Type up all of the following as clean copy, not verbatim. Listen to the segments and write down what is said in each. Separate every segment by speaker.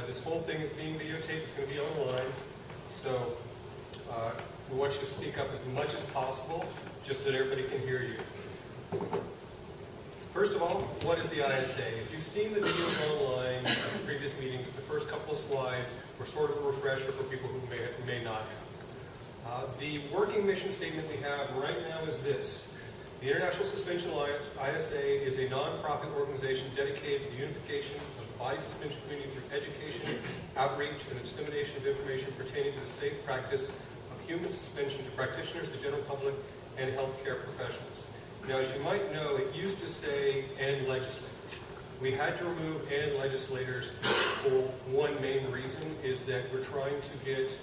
Speaker 1: this whole thing is being videotaped. It's going to be online. So we want you to speak up as much as possible, just so that everybody can hear you. First of all, what is the ISA? If you've seen the videos online from previous meetings, the first couple of slides were sort of a refresher for people who may not have. The working mission statement we have right now is this. The International Suspension Alliance, ISA, is a non-profit organization dedicated to the unification of the body suspension community through education, outreach, and the dissemination of information pertaining to the safe practice of human suspension to practitioners, the general public, and healthcare professionals. Now, as you might know, it used to say "and legislators." We had to remove "and legislators" for one main reason, is that we're trying to get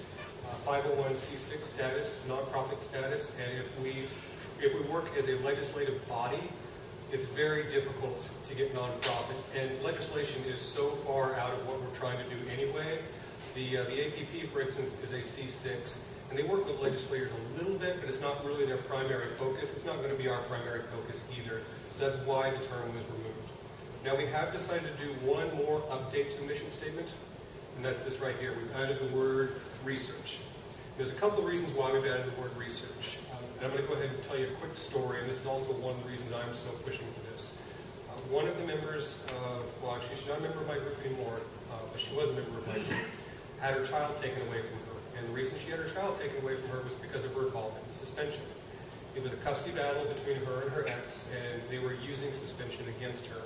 Speaker 1: 501c6 status, nonprofit status, and if we work as a legislative body, it's very difficult to get nonprofit, and legislation is so far out of what we're trying to do anyway. The APP, for instance, is a C6. And they work with legislators a little bit, but it's not really their primary focus. It's not going to be our primary focus either. So that's why the term was removed. Now we have decided to do one more update to the mission statement, and that's this right here. We've added the word research. There's a couple of reasons why we've added the word research. And I'm going to go ahead and tell you a quick story, and this is also one of the reasons I'm so pushing for this. One of the members, well actually she's not a member of my group anymore, but she was a member of my group, had her child taken away from her. And the reason she had her child taken away from her was because of her involvement in suspension. It was a custody battle between her and her ex, and they were using suspension against her.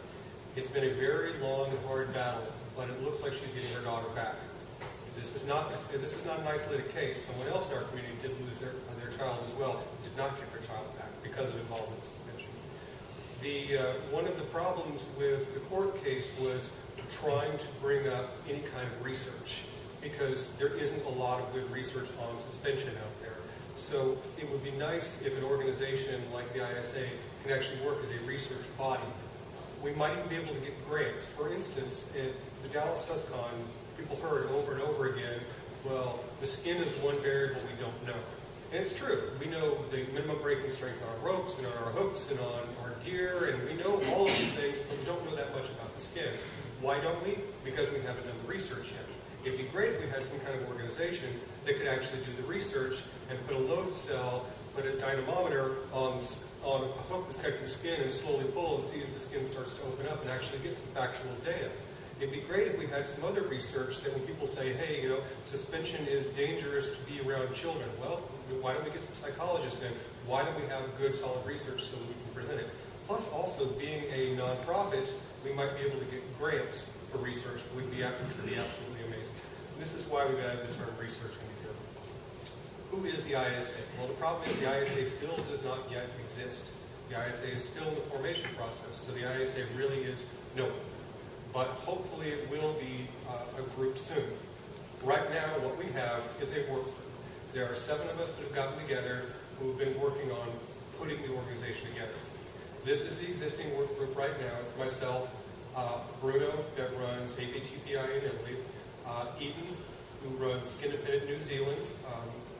Speaker 1: It's been a very long and hard battle, but it looks like she's getting her daughter back. This is not an isolated case. Someone else in our community did lose their child as well, did not get their child back because of involvement in suspension. One of the problems with the court case was trying to bring up any kind of research, because there isn't a lot of good research on suspension out there. So it would be nice if an organization like the ISA can actually work as a research body. We might even be able to get grants. For instance, at the Dallas SUSCON, people heard over and over again, well, the skin is one variable we don't know. And it's true. We know the minimum breaking strength on our ropes and on our hooks and on our gear, and we know all of these things, but we don't know that much about the skin. Why don't we? Because we haven't done the research yet. It'd be great if we had some kind of organization that could actually do the research and put a load cell, put a dynamometer on a hook that's connected to the skin and slowly pull and see as the skin starts to open up and actually get some factual data. It'd be great if we had some other research that when people say, hey, you know, suspension is dangerous to be around children. Well, why don't we get some psychologists in? Why don't we have good, solid research so that we can present it? Plus, also, being a nonprofit, we might be able to get grants for research, which would be absolutely amazing. And this is why we've added the term research in here. Who is the ISA? Well, the problem is the ISA still does not yet exist. The ISA is still in the formation process, so the ISA really is no one. But hopefully it will be a group soon. Right now, what we have is a work group. There are 7 of us that have gotten together who have been working on putting the organization together. This is the existing work group right now. It's myself, Bruno, that runs APTPI in Italy, Eden, who runs Skin Independent New Zealand.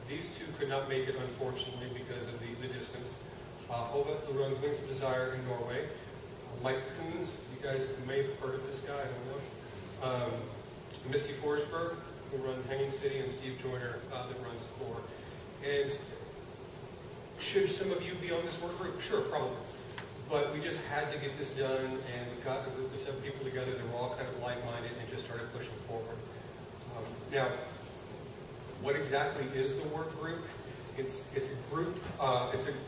Speaker 1: These two could not make it, unfortunately, because of the distance. Hova, who runs Wings of Desire in Norway. Mike Coons, you guys may have heard of this guy, I don't know. Misty Forsberg, who runs Hanging City, and Steve Joyner, that runs CORE. And should some of you be on this work group? Sure, probably. But we just had to get this done, and we got a group of 7 people together that were all kind of like-minded and just started pushing forward. Now, what exactly is the work group? It's a group.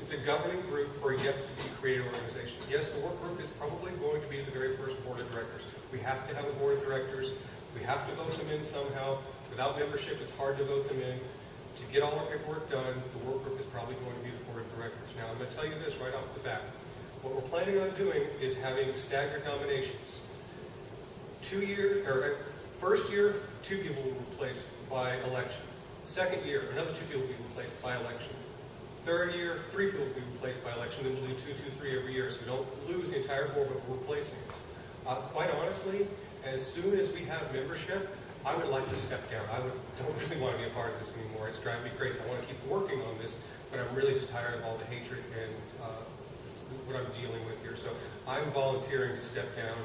Speaker 1: It's a governing group for a yet-to-be-created organization. Yes, the work group is probably going to be the very first board of directors. We have to have a board of directors. We have to vote them in somehow. Without membership, it's hard to vote them in. To get all our paperwork done, the work group is probably going to be the board of directors. Now, I'm going to tell you this right off the bat. What we're planning on doing is having staggered nominations. First year, 2 people will be replaced by election. Second year, another 2 people will be replaced by election. Third year, 3 people will be replaced by election. Then we'll do 2, 2, 3 every year, so we don't lose the entire board, but we're replacing it. Quite honestly, as soon as we have membership, I would like to step down. Don't really want to be a part of this anymore. It's driving me crazy. I want to keep working on this, but I'm really just tired of all the hatred and what I'm dealing with here. So I'm volunteering to step down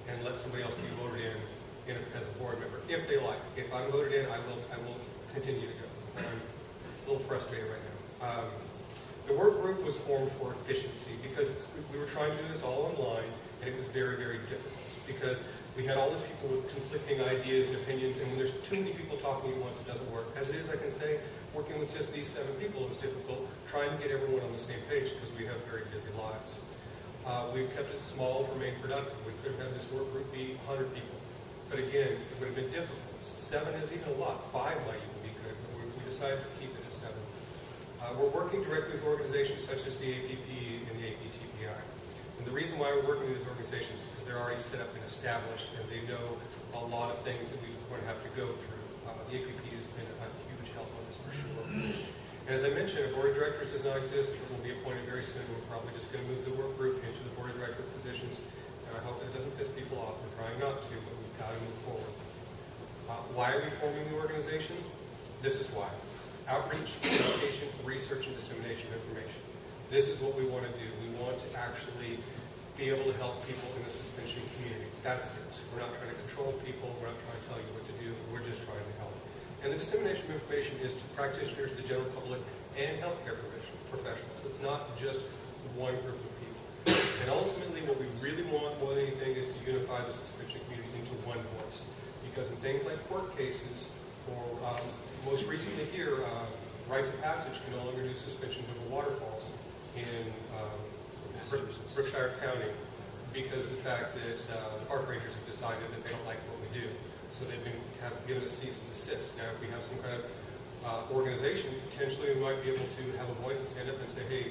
Speaker 1: and let somebody else be voted in as a board member, if they If I'm voted in, I will continue to go. And I'm a little frustrated right now. The work group was formed for efficiency because we were trying to do this all online, and it was very, very difficult because we had all these people with conflicting ideas and opinions, and when there's too many people talking at once, it doesn't work. As it is, I can say, working with just these 7 people, it was difficult trying to get everyone on the same page because we have very busy lives. We've kept it small to remain productive. We could have had this work group be 100 people. But again, it would have been difficult. 7 is even a lot. 5 might even be good, but we decided to keep it at 7. We're working directly with organizations such as the APP and the APTPI. And the reason why we're working with these organizations is because they're already set up and established, and they know a lot of things that we're going to have to go through. The APP has been a huge help on this for sure. And as I mentioned, a board of directors does not exist. It will be appointed very soon. We're probably just going to move the work group into the board of director positions. And I hope that it doesn't piss people off. We're trying not to, but we've got to move forward. Why are we forming the organization? This is why. Outreach, education, research, and dissemination of information. This is what we want to do. We want to actually be able to help people in the suspension community. That's it. We're not trying to control people. We're not trying to tell you what to do. We're just trying to help. And the dissemination of information is to practitioners, the general public, and healthcare professionals. It's not just one group of people. And ultimately, what we really want more than anything is to unify the suspension community into one voice. Because in things like court cases, or most recently here, rites of passage can no longer do suspensions over waterfalls in Brookshire County because of the fact that the park rangers have decided that they don't like what we do. So they've have given a cease and desist. Now, if we have some kind of organization, potentially we might be able to have a voice and stand up and say, hey,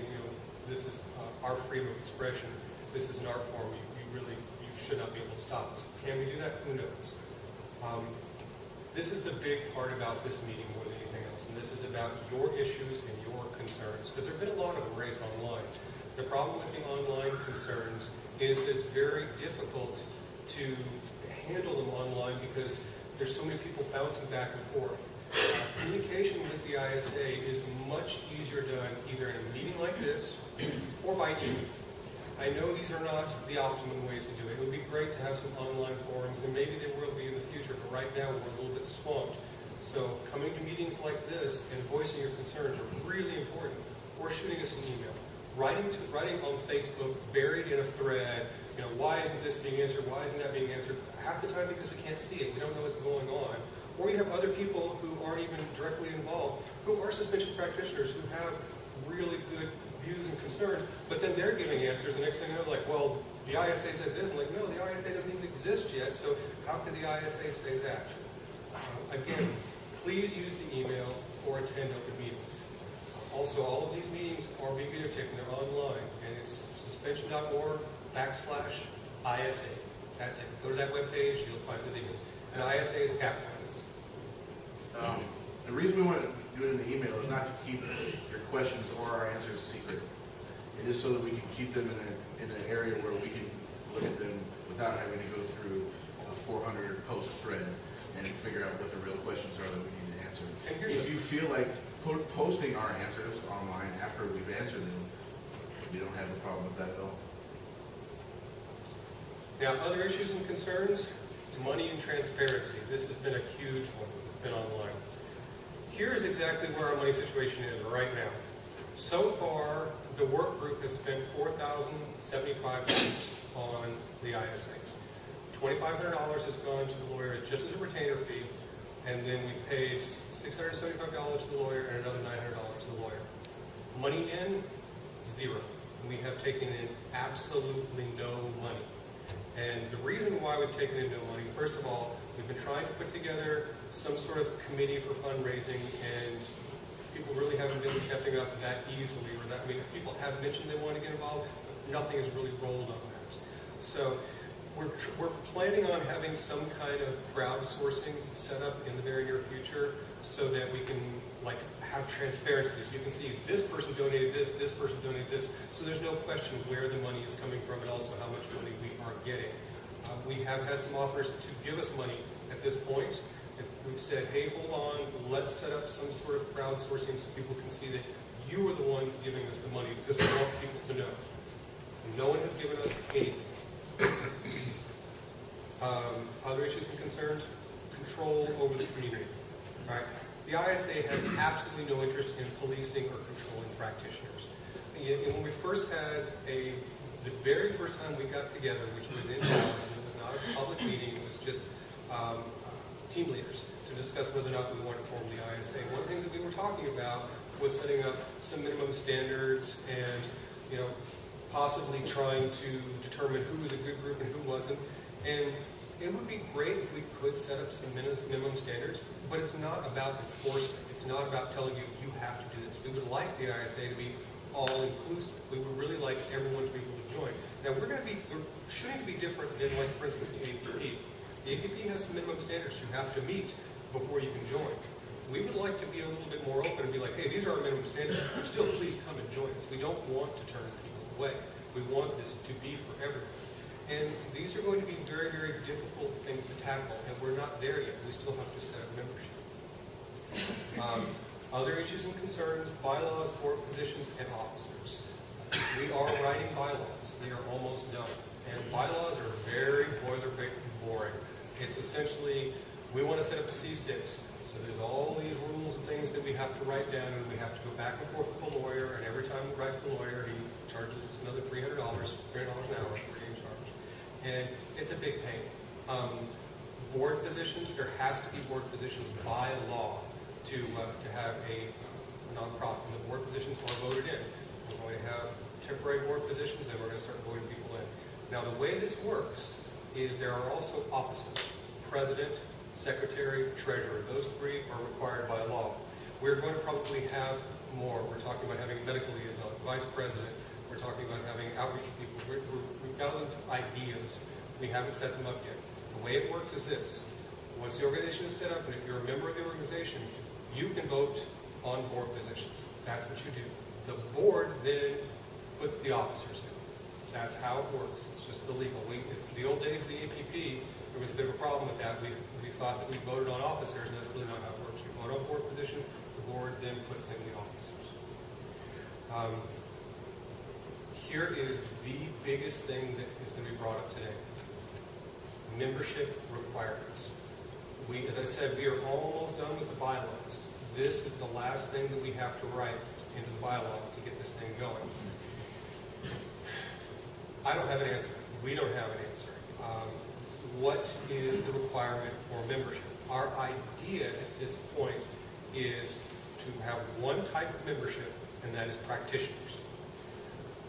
Speaker 1: this is our freedom of expression. This is an art form. You should not be able to stop us. Can we do that? Who knows? This is the big part about this meeting more than anything else, and this is about your issues and your concerns, because there have been a lot of them raised online. The problem with the online concerns is that it's very difficult to handle them online because there's so many people bouncing back and forth. Communication with the ISA is much easier done either in a meeting like this or by email. I know these are not the optimum ways to do it. It would be great to have some online forums, and maybe there will be in the future, but right now we're a little bit swamped. So coming to meetings like this and voicing your concerns are really important, or shooting us an email. Writing on Facebook, buried in a thread, why isn't this being answered, why isn't that being answered? Half the time because we can't see it, we don't know what's going on. Or you have other people who aren't even directly involved, who are suspension practitioners, who have really good views and concerns, but then they're giving answers, and next thing you know, like, well, the ISA said this, and like, no, the ISA doesn't even exist yet, so how could the ISA say that? Again, please use the email or attend open meetings. Also, all of these meetings are being videotaped, and they're online, and it's suspension.org/ISA. That's it. Go to that webpage, you'll find the videos. And ISA is capitalized.
Speaker 2: The reason we want to do it in the email is not to keep your questions or our answers secret. It is so that we can keep them in an area where we can look at them without having to go through a 400-post thread and figure out what the real questions are that we need to answer.
Speaker 1: And
Speaker 2: if you feel like posting our answers online after we've answered them, we don't have a problem with that at all.
Speaker 1: Now, other issues and concerns, money and transparency. This has been a huge one. It's been online. Here's exactly where our money situation is right now. So far, the work group has spent $4,075 on the ISA. $2,500 has gone to the lawyer just as a retainer fee, and then we paid $675 to the lawyer and another $900 to the lawyer. Money in, zero. We have taken in absolutely no money. And the reason why we've taken in no money, first of all, we've been trying to put together some sort of committee for fundraising, and people really haven't been stepping up that easily. People have mentioned they want to get involved, but nothing has really rolled on that. So we're planning on having some kind of crowdsourcing set up in the very near future so that we can have transparency. So you can see this person donated this person donated this, so there's no question where the money is coming from and also how much money we are getting. We have had some offers to give us money at this point. We've said, hey, hold on, let's set up some sort of crowdsourcing so people can see that you are the ones giving us the money, because we want people to know. No one has given us anything. Other issues and concerns? control over the community, right? The ISA has absolutely no interest in policing or controlling practitioners. And when we first had the very first time we got together, which was in Dallas, and it was not a public meeting, it was just team leaders to discuss whether or not we wanted to form the ISA. One of the things that we were talking about was setting up some minimum standards and, possibly trying to determine who was a good group and who wasn't. And it would be great if we could set up some minimum standards, but it's not about enforcement. It's not about telling you, you have to do this. We would like the ISA to be all-inclusive. We would really like everyone to be able to join. Now, we're shooting to be different than, like, for instance, the APP. The APP has some minimum standards you have to meet before you can join. We would like to be a little bit more open and be like, hey, these are our minimum standards. Still, please come and join us. We don't want to turn people away. We want this to be for everyone. And these are going to be very, very difficult things to tackle, and we're not there yet. We still have to set up membership. Other issues and concerns, bylaws, board positions, and officers. We are writing bylaws. They are almost done. And bylaws are very boilerplate and boring. It's essentially, we want to set up a C6. So there's all these rules and things that we have to write down, and we have to go back and forth with the lawyer, and every time we write to the lawyer, he charges us another $300 an hour for being charged. And it's a big pain. Board positions, there has to be board positions by law to have a nonprofit. And the board positions are voted in. We're going to have temporary board positions, and we're going to start voting people in. Now, the way this works is there are also officers, president, secretary, treasurer. Those three are required by law. We're going to probably have more. We're talking about having medical liaison, vice president. We're talking about having outreach people. We've got into ideas. We haven't set them up yet. The way it works is this. Once the organization is set up, and if you're a member of the organization, you can vote on board positions. That's what you do. The board then puts the officers in. That's how it works. It's just the legal. In the old days of the APP, there was a bit of a problem with that. We thought that we voted on officers, and that's really not how it works. You vote on board position, the board then puts in the officers. Here is the biggest thing that is going to be brought up today. Membership requirements. As I said, we are almost done with the bylaws. This is the last thing that we have to write into the bylaws to get this thing going. I don't have an answer. We don't have an answer. What is the requirement for membership? Our idea at this point is to have one type of membership, and that is practitioners.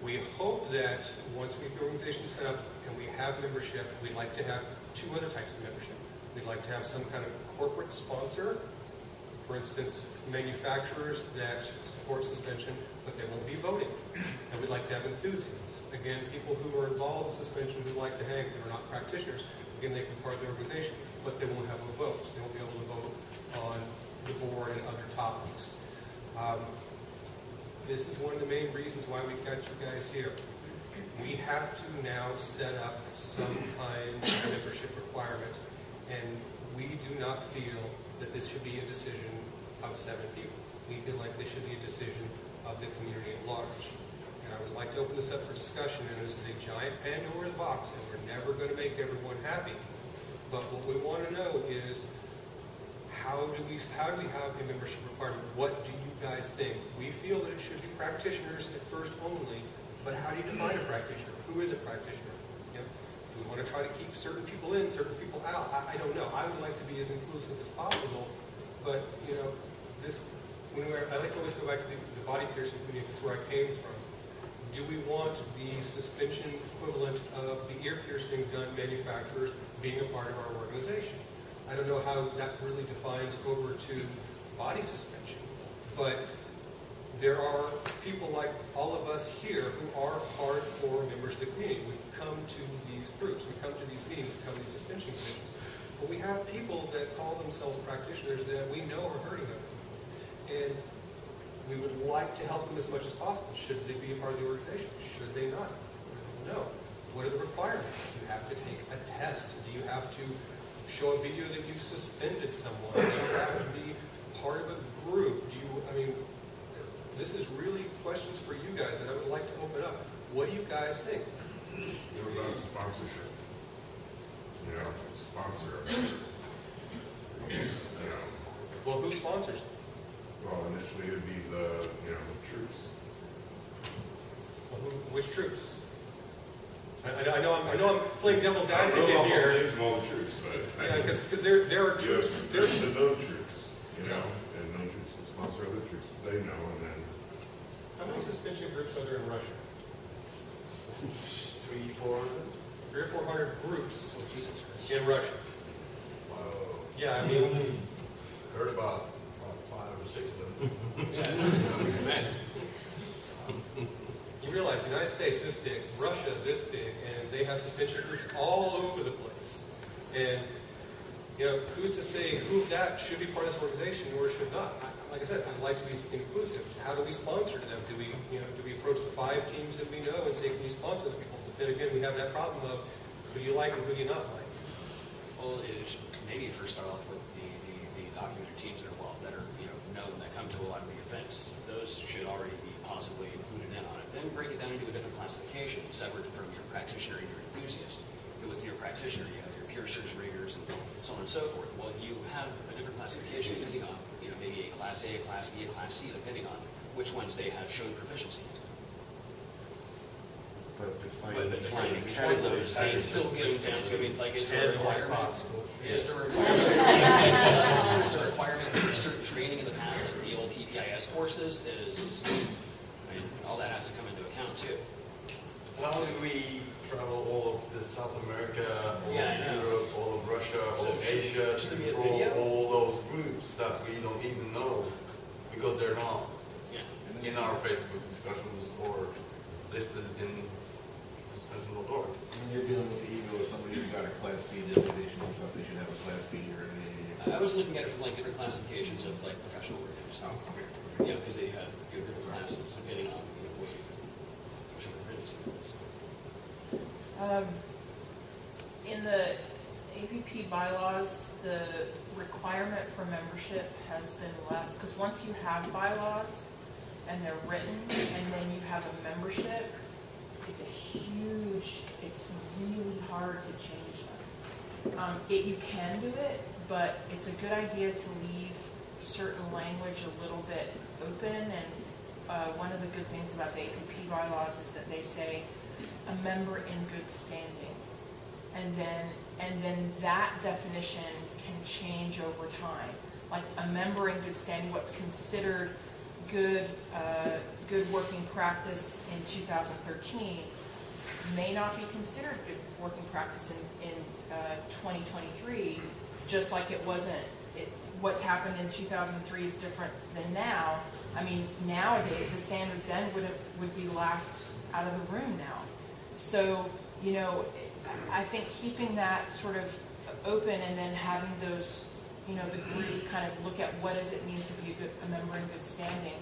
Speaker 1: We hope that once we get the organization set up and we have membership, we'd like to have two other types of membership. We'd like to have some kind of corporate sponsor, for instance, manufacturers that support suspension, but they won't be voting. And we'd like to have enthusiasts. Again, people who are involved in suspension who like to hang, who are not practitioners. Again, they can be part of the organization, but they won't have a vote. They won't be able to vote on the board and other topics. This is one of the main reasons why we've got you guys here. We have to now set up some kind of membership requirement, and we do not feel that this should be a decision of 7 people. We feel like this should be a decision of the community at large. And I would like to open this up for discussion, and this is a giant Pandora's box, and we're never going to make everyone happy. But what we want to know is, how do we have a membership requirement? What do you guys think? We feel that it should be practitioners at first only, but how do you define a practitioner? Who is a practitioner? Do we want to try to keep certain people in, certain people out? I don't know. I would like to be as inclusive as possible, but I like to always go back to the body piercing community. That's where I came from. Do we want the suspension equivalent of the ear piercing gun manufacturers being a part of our organization? I don't know how that really defines over to body suspension, but there are people like all of us here who are hardcore members of the community. We come to these groups, we come to these meetings, we come to these suspension commissions, but we have people that call themselves practitioners that we know are hurting them, and we would like to help them as much as possible. Should they be a part of the organization? Should they not? No. What are the requirements? Do you have to take a test? Do you have to show a video that you've suspended someone? Do you have to be part of a group? This is really questions for you guys that I would like to open up. What do you guys think?
Speaker 3: What about sponsorship? Sponsor.
Speaker 1: who sponsors them?
Speaker 3: Well, initially it'd be the, troops.
Speaker 1: Well, which troops? I know I'm playing devil's
Speaker 3: I don't know
Speaker 1: advocate
Speaker 3: all the
Speaker 1: here.
Speaker 3: names of all the troops, but.
Speaker 1: Yeah, because there are troops.
Speaker 3: There's the known troops, and known troops that sponsor other troops that they know, and then.
Speaker 1: How many suspension groups are there in Russia?
Speaker 2: 300, 400?
Speaker 1: 300 or 400 groups
Speaker 2: Oh, Jesus Christ.
Speaker 1: in Russia.
Speaker 4: Wow.
Speaker 1: Yeah, I mean,
Speaker 4: Heard about 5 or 6 of them.
Speaker 2: Yeah.
Speaker 1: you realize the United States this big, Russia this big, and they have suspension groups all over the place. And, who's to say who of that should be part of this organization or should not? Like I said, I'd like to be inclusive. How do we sponsor them? Do we approach the 5 teams that we know and say, can you sponsor the people? But then again, we have that problem of who do you like and who do you not like?
Speaker 5: Well, maybe first start off with the documented teams that are known that come to a lot of the events. Those should already be possibly included in on it. Then break it down into a different classification, separate from your practitioner and your enthusiast. And with your practitioner, you have your peer search riggers and so on and so forth. Well, you have a different classification depending on, maybe a Class A, a Class B, a Class C, depending on which ones they have shown proficiency.
Speaker 3: But
Speaker 5: But defining
Speaker 3: these
Speaker 5: which one of those, they
Speaker 3: categories.
Speaker 5: still get down to, is there a requirement? Is there a requirement for certain training in the past, like the old PPIS courses, all that has to come into account too.
Speaker 4: How did we travel all of the South America, all
Speaker 5: Yeah, I
Speaker 4: of
Speaker 5: know.
Speaker 4: Europe, all of Russia, all
Speaker 5: So
Speaker 4: of Asia,
Speaker 5: should
Speaker 4: to
Speaker 5: there be a
Speaker 4: control
Speaker 5: video?
Speaker 4: all those groups that we don't even know because they're not
Speaker 5: Yeah.
Speaker 4: in our Facebook discussions or listed in suspension authority?
Speaker 2: When you're dealing with the ego of somebody who got a Class C designation, you thought they should have a Class B or an A.
Speaker 5: I was looking at it from different classifications of professional reviews.
Speaker 2: Oh, okay.
Speaker 5: Because they have different classes depending on what professional reviews.
Speaker 6: In the APP bylaws, the requirement for membership has been left, because once you have bylaws and they're written, and then you have a membership, it's really hard to change them. You can do it, but it's a good idea to leave certain language a little bit open, and one of the good things about the APP bylaws is that they say a member in good standing. And then that definition can change over time. Like a member in good standing, what's considered good working practice in 2013 may not be considered good working practice in 2023, just like it wasn't. What's happened in 2003 is different than now. I mean, nowadays, the standard then would be laughed out of the room now. So, I think keeping that sort of open and then having those, the group kind of look at what does it mean to be a member in good standing.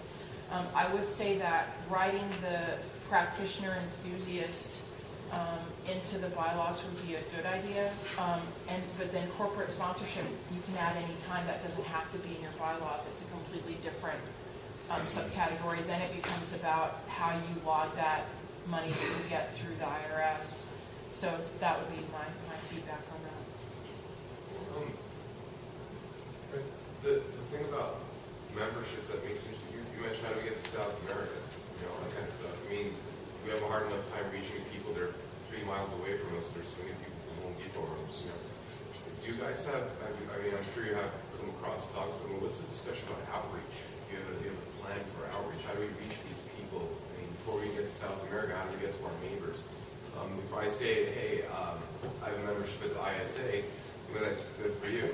Speaker 6: I would say that writing the practitioner enthusiast into the bylaws would be a good idea. But then corporate sponsorship, you can add any time. That doesn't have to be in your bylaws. It's a completely different subcategory. Then it becomes about how you log that money that you get through the IRS. So that would be my feedback on that.
Speaker 7: The thing about membership that makes sense, you mentioned how do we get to South America, all that kind of stuff. I mean, we have a hard enough time reaching people. They're 3 miles away from us. There's so many people from Home Depot rooms, Do you guys have, I mean, I'm sure you have come across and talked to someone. What's the discussion about outreach? Do you have a plan for outreach? How do we reach these people? I mean, before we get to South America, how do we get to our neighbors? If I say, hey, I have a membership at the ISA, that's good for you.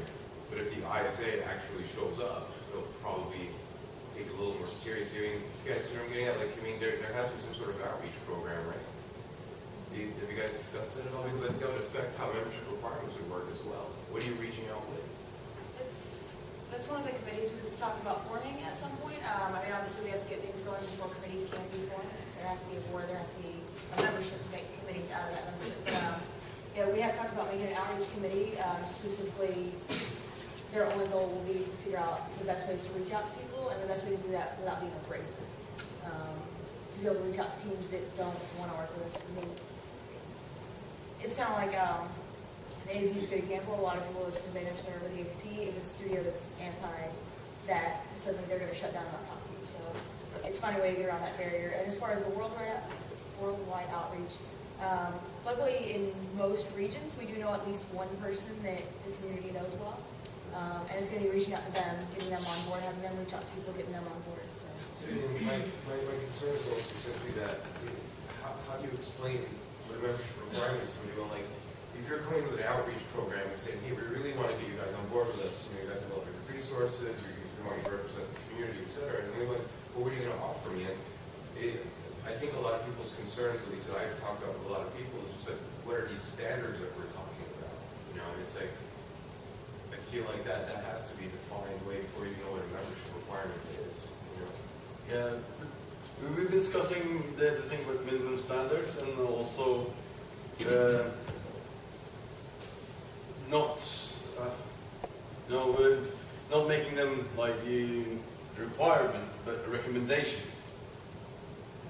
Speaker 7: But if the ISA actually shows up, they'll probably take it a little more serious. I mean, you guys see what I'm getting at? There has to be some sort of outreach program, right? Have you guys discussed that at all? Because I think that would affect how membership requirements would work as well. What are you reaching out with?
Speaker 8: That's one of the committees we've talked about forming at some point. I mean, obviously we have to get things going before committees can be formed. There has to be a board, there has to be a membership to make committees out of that membership. But we have talked about making an outreach committee. Specifically, their only goal will be to figure out the best ways to reach out to people and the best ways to do that without being abrasive. To be able to reach out to teams that don't want to work with us. I mean, it's kind of like the AVP is a good example. A lot of people, because they mentioned they're with the AVP, if it's a studio that's anti that suddenly they're gonna shut down and not talk to you. So it's a funny way to get around that barrier. And as far as the worldwide outreach, luckily in most regions, we do know at least one person that the community knows well. And it's gonna be reaching out to them, getting them on board, having them reach out to people, getting them on board, so.
Speaker 9: So my concern is also simply that, how do you explain what a membership requirement is to somebody? Like, if you're coming with an outreach program and saying, hey, we really want to get you guys on board with us, you guys have all the resources, you want to represent the community, et cetera, and they're like, well, what are you going to offer me? And I think a lot of people's concerns, at least that I've talked about with a lot of people, is just like, what are these standards that we're talking about? You know, and it's like, I feel like that has to be defined way before you know what a membership requirement is, you know?
Speaker 10: Yeah, we've been discussing the thing with minimum standards and also not making them like a requirement, but a recommendation.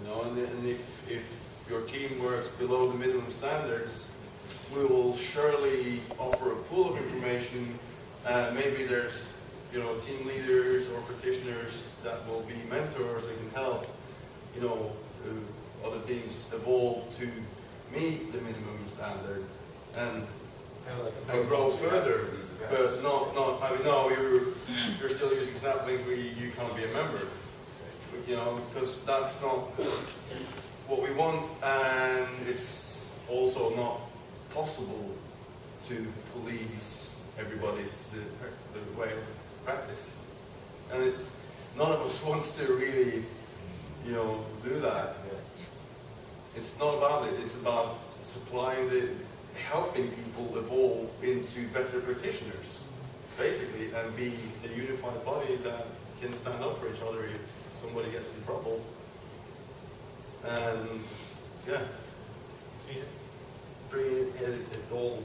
Speaker 10: You know, and if your team works below the minimum standards, we will surely offer a pool of information. Maybe there's, you know, team leaders or practitioners that will be mentors and can help, you know, other teams evolve to meet the minimum standard and grow further. But not having, no, you're still using SnapLink, you can't be a member. You know, because that's not what we want, and it's also not possible to police everybody's the way of practice. And it's, none of us wants to really, you know, do that. It's not about it, it's about supplying helping people evolve into better practitioners, basically, and be a unified body that can stand up for each other if somebody gets in trouble. And yeah, bring it all,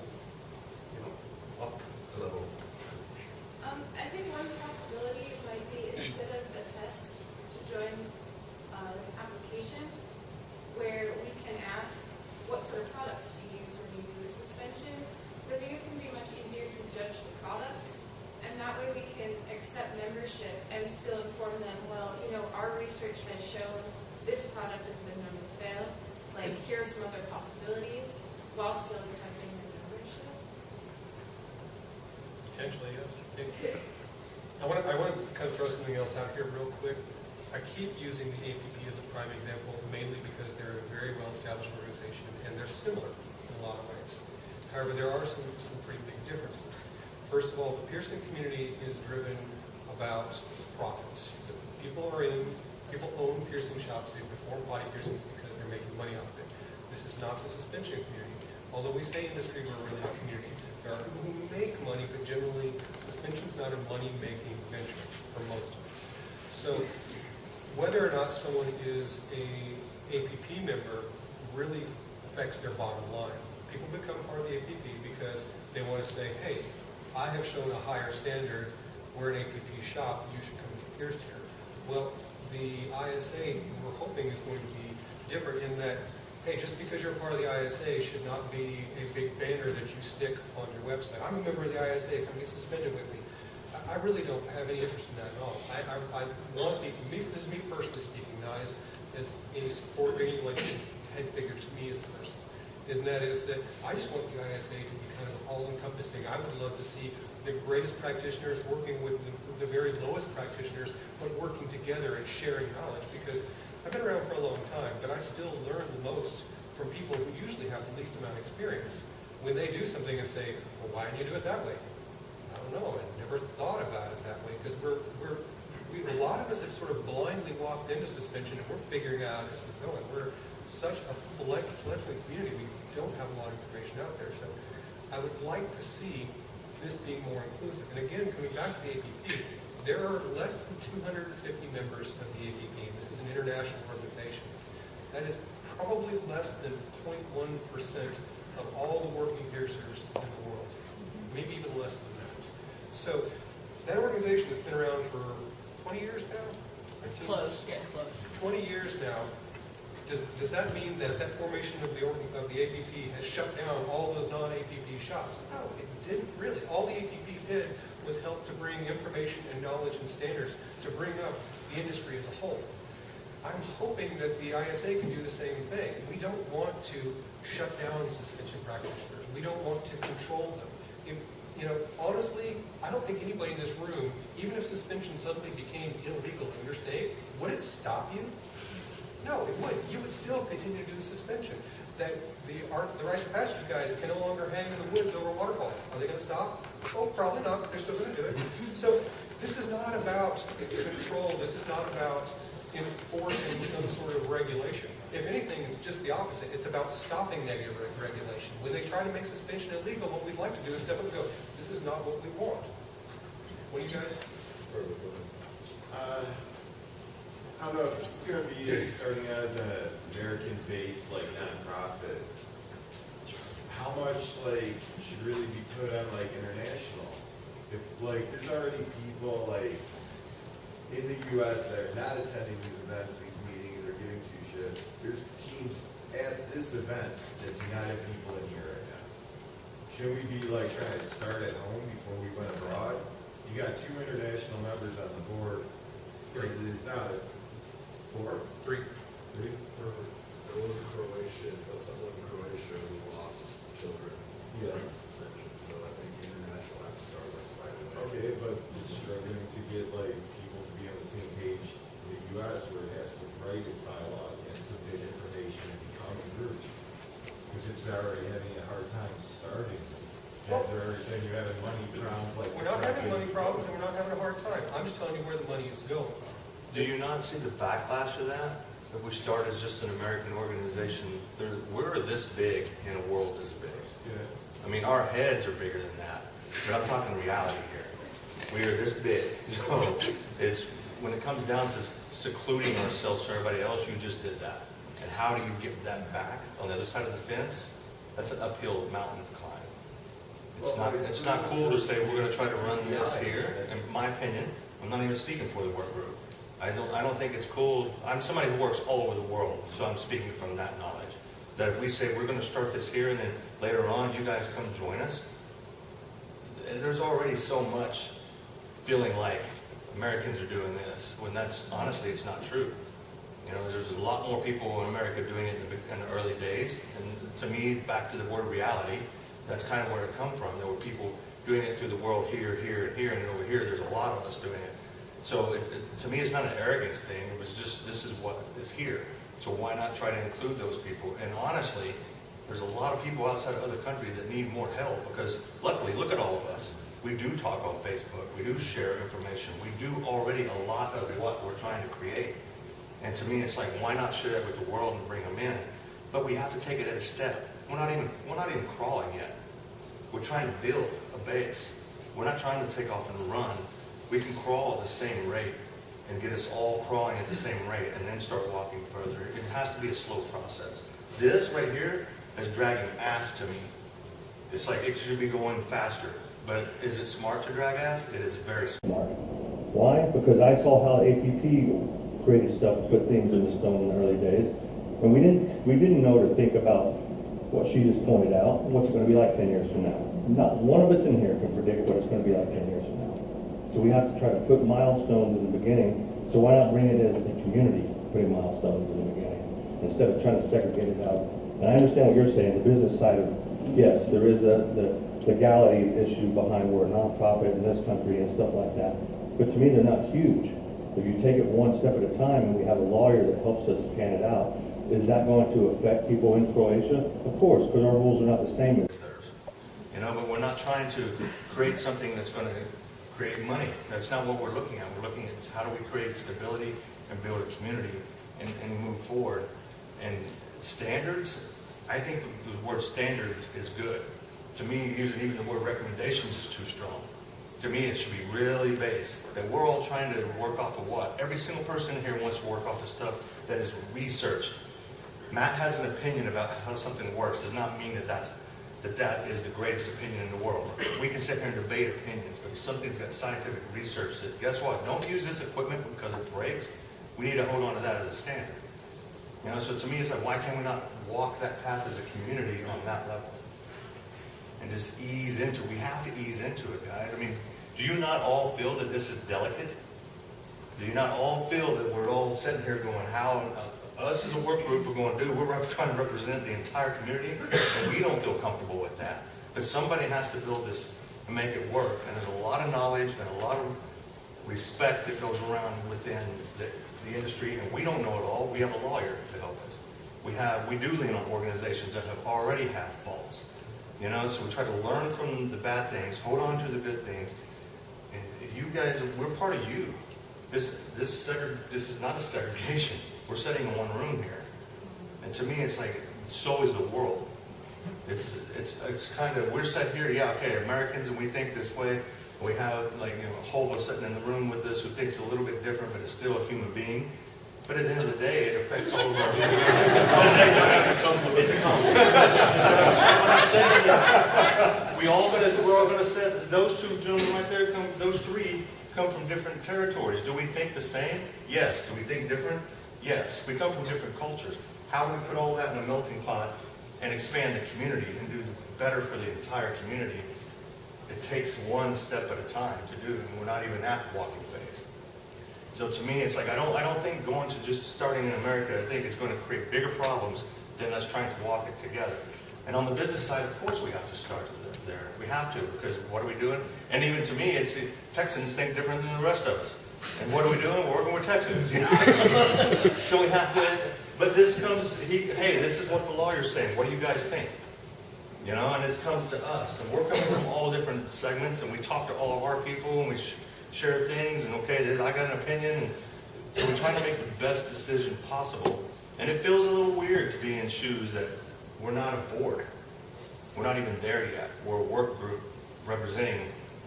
Speaker 10: you know, up a level.
Speaker 11: I think one possibility might be, instead of a test, to join an application where we can ask what sort of products you use when you do a suspension. So I think it's going to be much easier to judge the products, and that way we can accept membership and still inform them, well, you know, our research has shown this product has been known to fail. Like, here are some other possibilities, while still accepting the membership.
Speaker 1: Potentially, yes. I want to kind of throw something else out here real quick. I keep using the APP as a prime example, mainly because they're a very well-established organization, and they're similar in a lot of ways. However, there are some pretty big differences. First of all, the piercing community is driven about profits. People own piercing shops, they perform body piercings because they're making money off of it. This is not the suspension community. Although we say industry, we're really a community. There are people who make money, but generally, suspension's not a money-making venture for most of us. So, whether or not someone is a APP member really affects their bottom line. People become part of the APP because they want to say, hey, I have shown a higher standard. We're an APP shop. You should come get pierced here. Well, the ISA, we're hoping, is going to be different in that, hey, just because you're part of the ISA should not be a big banner that you stick on your website. I'm a member of the ISA. Come get suspended with me. I really don't have any interest in that at all. I want people, this is me personally speaking, not as any support or any like head figure to me as a person. And that is that I just want the ISA to be kind of all-encompassing. I would love to see the greatest practitioners working with the very lowest practitioners, but working together and sharing knowledge, because I've been around for a long time, but I still learn the most from people who usually have the least amount of experience. When they do something and say, well, why didn't you do it that way? I don't know, I never thought about it that way, because a lot of us have sort of blindly walked into suspension and we're figuring out as we're going. We're such a fledgling community, we don't have a lot of information out there. So I would like to see this being more inclusive. And again, coming back to the APP, there are less than 250 members of the APP. This is an international organization. That is probably less than 0.1% of all the working piercers in the world, maybe even less than that. So that organization has been around for 20 years now?
Speaker 6: Getting close.
Speaker 1: 20 years now. Does that mean that formation of the APP has shut down all those non-APP shops? No, it didn't really. All the APP did was help to bring information and knowledge and standards to bring up the industry as a whole. I'm hoping that the ISA can do the same thing. We don't want to shut down suspension practitioners. We don't want to control them. Honestly, I don't think anybody in this room, even if suspension suddenly became illegal in your state, would it stop you? No, it wouldn't. You would still continue to do suspension. That the rites of passage guys can no longer hang in the woods over waterfalls. Are they going to stop? Oh, probably not, but they're still going to do it. So this is not about control. This is not about enforcing some sort of regulation. If anything, it's just the opposite. It's about stopping negative regulation. When they try to make suspension illegal, what we'd like to do is step up and go, this is not what we want. What do you guys?
Speaker 12: I don't know, if this is going to be starting as an American-based nonprofit, how much should really be put on international? If there's already people in the U.S. that are not attending these events, these meetings, or giving two shits, there's teams at this event that do not have people in here right now. Should we be trying to start at home before we went abroad? You got 2 international members on the board. Right, it's not. It's 4? 3.
Speaker 3: There was a Croatian, someone in Croatia who lost children.
Speaker 12: Yeah.
Speaker 3: Suspension, so I think international has to start right away.
Speaker 12: Okay, but it's struggling to get people to be on the same page in the U.S. where it has to write its bylaws and submit information and become a group. Because it's already having a hard time starting. As they're already saying you're having money problems.
Speaker 1: We're not having money problems and we're not having a hard time. I'm just telling you where the money is going.
Speaker 4: Do you not see the backlash of that? If we start as just an American organization, we're this big in a world this big.
Speaker 12: Yeah.
Speaker 4: I mean, our heads are bigger than that. But I'm talking reality here. We are this big. So it's when it comes down to secluding ourselves from everybody else, you just did that. And how do you get that back on the other side of the fence? That's an uphill mountain to climb. It's not cool to say we're going to try to run this here. In my opinion, I'm not even speaking for the work group. I don't think it's cool. I'm somebody who works all over the world, so I'm speaking from that knowledge. That if we say we're going to start this here and then later on you guys come join us, there's already so much feeling like Americans are doing this, when that's, honestly, it's not true. There's a lot more people in America doing it in the early days, and to me, back to the word reality, that's kind of where it come from. There were people doing it through the world here, here, and here, and then over here, there's a lot of us doing it. So to me, it's not an arrogance thing. It was just, this is what is here. So why not try to include those people? And honestly, there's a lot of people outside of other countries that need more help because luckily, look at all of us. We do talk on Facebook. We do share information. We do already a lot of what we're trying to create. And to me, it's like, why not share that with the world and bring them in? But we have to take it at a step. We're not even crawling yet. We're trying to build a base. We're not trying to take off and run. We can crawl at the same rate and get us all crawling at the same rate and then start walking further. It has to be a slow process. This right here is dragging ass to me. It's like it should be going faster. But is it smart to drag ass? It is very smart.
Speaker 13: Why? Because I saw how APP created stuff, put things in the stone in the early days. And we didn't know to think about what she just pointed out, what's it going to be like 10 years from now. Not one of us in here can predict what it's going to be like 10 years from now. So we have to try to put milestones in the beginning. So why not bring it as a community, putting milestones in the beginning, instead of trying to segregate it out. And I understand what you're saying, the business side of, yes, there is the legality issue behind we're a nonprofit in this country and stuff like that. But to me, they're not huge. If you take it one step at a time and we have a lawyer that helps us pan it out, is that going to affect people in Croatia? Of course, because our rules are not the same as theirs.
Speaker 4: But we're not trying to create something that's going to create money. That's not what we're looking at. We're looking at how do we create stability and build a community and move forward. And standards, I think the word standard is good. To me, using even the word recommendations is too strong. To me, it should be really based. That we're all trying to work off of what? Every single person here wants to work off of stuff that is researched. Matt has an opinion about how something works. Does not mean that is the greatest opinion in the world. We can sit here and debate opinions, but if something's got scientific research that, guess what? Don't use this equipment because it breaks. We need to hold on to that as a standard. So to me, it's like, why can we not walk that path as a community on that level? And just ease into it. We have to ease into it, guys. I mean, Do you not all feel that this is delicate? Do you not all feel that we're all sitting here going, how, us as a work group are going to do, we're trying to represent the entire community, and we don't feel comfortable with that. But somebody has to build this and make it work, and there's a lot of knowledge and a lot of respect that goes around within the industry, and we don't know it all. We have a lawyer to help us. We do lean on organizations that have already had faults. You know, so we try to learn from the bad things, hold on to the good things. And you guys, we're part of you. This is not a segregation. We're sitting in one room here. And to me, it's like, so is the world. It's kind of, we're sat here, yeah, okay, Americans, and we think this way. We have, like, you know, a whole of us sitting in the room with us who thinks a little bit different, but is still a human being. But at the end of the day, it affects all of our people. It's a compliment. What I'm saying is, we're all going to say that those two gentlemen right there, those three come from different territories. Do we think the same? Yes. Do we think different? Yes. We come from different cultures. How do we put all that in a melting pot and expand the community and do better for the entire community? It takes one step at a time to do, and we're not even at walking phase. So to me, it's like, I don't think going to just starting in America, I think it's going to create bigger problems than us trying to walk it together. And on the business side, of course we have to start there. We have to, because what are we doing? And even to me, Texans think different than the rest of us. And what are we doing? We're working with Texans. You know? So we have to, but this comes, hey, this is what the lawyer's saying. What do you guys think? You know, and it comes to us. And we're coming from all different segments, and we talk to all of our people, and we share things, and okay, I got an opinion, and so we're trying to make the best decision possible. And it feels a little weird to be in shoes that we're not a board. We're not even there yet. We're a work group representing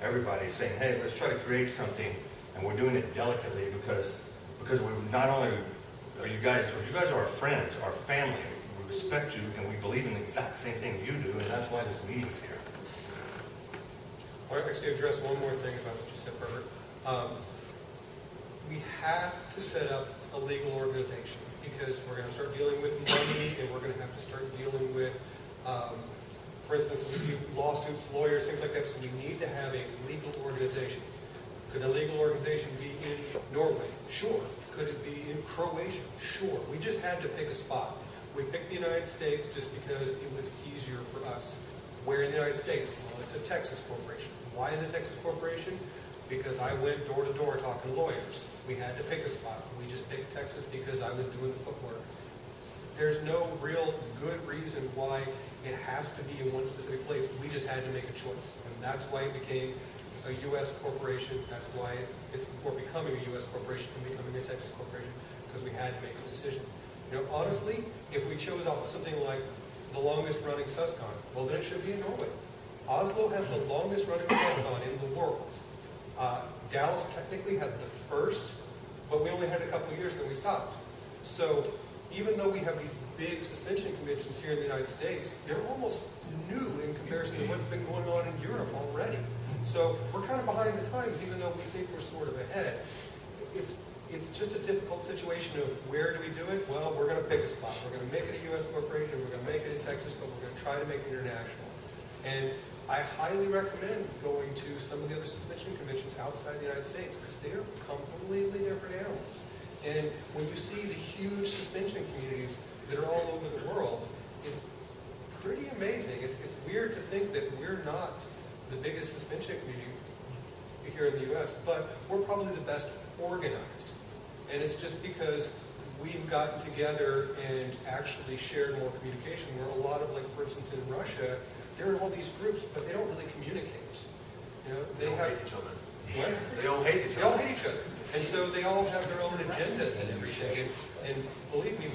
Speaker 4: everybody, saying, hey, let's try to create something, and we're doing it delicately because we not only are you guys are our friends, our family. We respect you, and we believe in the exact same thing you do, and that's why this meeting's here.
Speaker 1: I want to actually address one more thing about what you said, Herbert. We have to set up a legal organization because we're going to start dealing with money, and we're going to have to start dealing with, for instance, lawsuits, lawyers, things like that. So we need to have a legal organization. Could a legal organization be in Norway? Sure. Could it be in Croatia? Sure. We just had to pick a spot. We picked the United States just because it was easier for us. Where in the United States? Well, it's a Texas corporation. Why is it a Texas corporation? Because I went door to door talking to lawyers. We had to pick a spot. We just picked Texas because I was doing the footwork. There's no real good reason why it has to be in one specific place. We just had to make a choice. And that's why it became a U.S. corporation. That's why it's before becoming a U.S. corporation and becoming a Texas corporation, because we had to make a decision. You know, honestly, if we chose off something like the longest running suscon, well, then it should be in Norway. Oslo has the longest running suscon in the world. Dallas technically had the first, but we only had a couple of years, then we stopped. So even though we have these big suspension conventions here in the United States, they're almost new in comparison to what's been going on in Europe already. So we're kind of behind the times, even though we think we're sort of ahead. It's just a difficult situation of where do we do it? Well, we're going to pick a spot. We're going to make it a U.S. corporation. We're going to make it in Texas, but we're going to try to make it international. And I highly recommend going to some of the other suspension conventions outside the United States because they're completely different animals. And when you see the huge suspension communities that are all over the world, it's pretty amazing. It's weird to think that we're not the biggest suspension community here in the U.S., but we're probably the best organized. And it's just because we've gotten together and actually shared more communication, where a lot of, like, for instance, in Russia, there are all these groups, but they don't really communicate. You know, they
Speaker 2: all
Speaker 1: have
Speaker 2: hate each other.
Speaker 1: What?
Speaker 2: They all hate each
Speaker 1: They all
Speaker 2: other.
Speaker 1: hate each other. And so they all have their own agendas and everything. And believe me,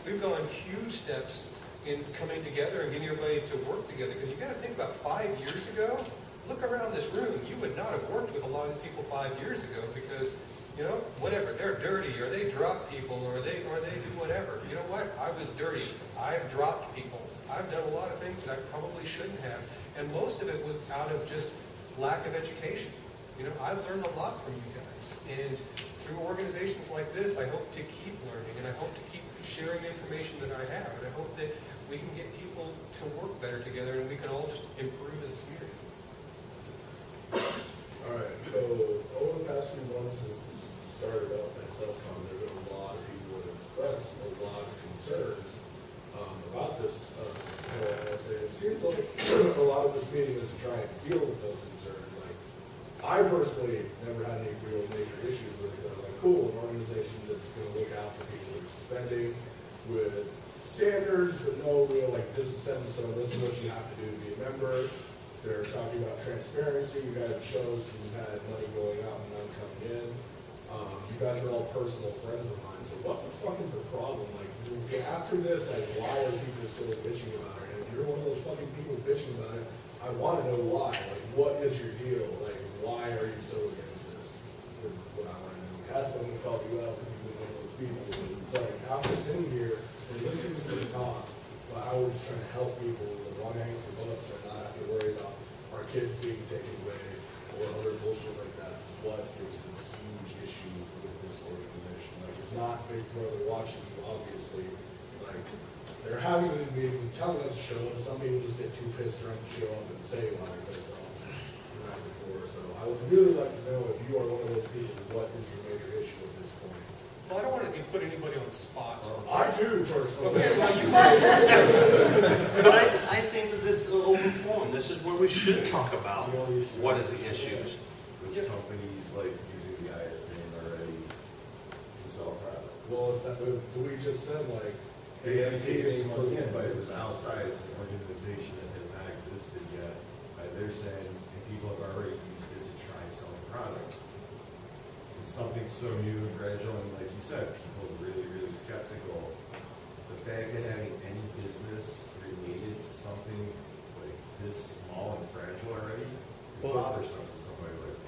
Speaker 1: we've gone huge steps in coming together and getting everybody to work together. Because you got to think about 5 years ago, look around this room, you would not have worked with a lot of these people 5 years ago because, you know, whatever, they're dirty, or they drop people, or they do whatever. You know what? I was dirty. I've dropped people. I've done a lot of things that I probably shouldn't have. And most of it was out of just lack of education. You know, I've learned a lot from you guys. And through organizations like this, I hope to keep learning, and I hope to keep sharing the information that I have. And I hope that we can get people to work better together, and we can all just improve as a community.
Speaker 3: So over the past few months since this started up at SESCOM, there have been a lot of people that have expressed a lot of concerns about this whole ISA. It seems like a lot of this meeting is to try and deal with those concerns. Like, I personally never had any real major issues with it. I'm like, cool, an organization that's going to look out for people that are suspending with standards, but no real, like, this is set in stone, this is what you have to do to be a member. They're talking about transparency. You guys shows who's had money going out and none coming in. You guys are all personal friends of mine. So what the fuck is the problem? Like, after this, like, why are people still bitching about it? And if you're one of those fucking people bitching about it, I want to know why. Like, what is your deal? Like, why are you so against this? Is what I want to know. That's what I'm going to call you out for being one of those people. Like, after sitting here and listening to you talk, well, I was trying to help people with one hang for books and not have to worry about our kids being taken away or other bullshit like that. What is the huge issue with this organization? Like, it's not Big Brother watching you, obviously. Like, they're having these meetings and telling us to show up, and some people just get too pissed drunk to show up and say why they're pissed off the night before. So I would really like to know if you are one of those people, what is your major issue at this point?
Speaker 1: Well, I don't want to put anybody on the spot.
Speaker 3: I do personally.
Speaker 1: Okay, well, you guys.
Speaker 4: But I think that this is an open forum. This is where we should talk about what is the issues.
Speaker 12: There's companies like using the IS name already to sell product.
Speaker 3: Well, we just said, like,
Speaker 12: They had taken some money in, but it was outside, it's an organization that has not existed yet. They're saying, and people have already used it to try selling product. It's something so new and gradual, and like you said, people are really, really skeptical. The fact that having any business related to something like this small and fragile already is bothersome to somebody like me.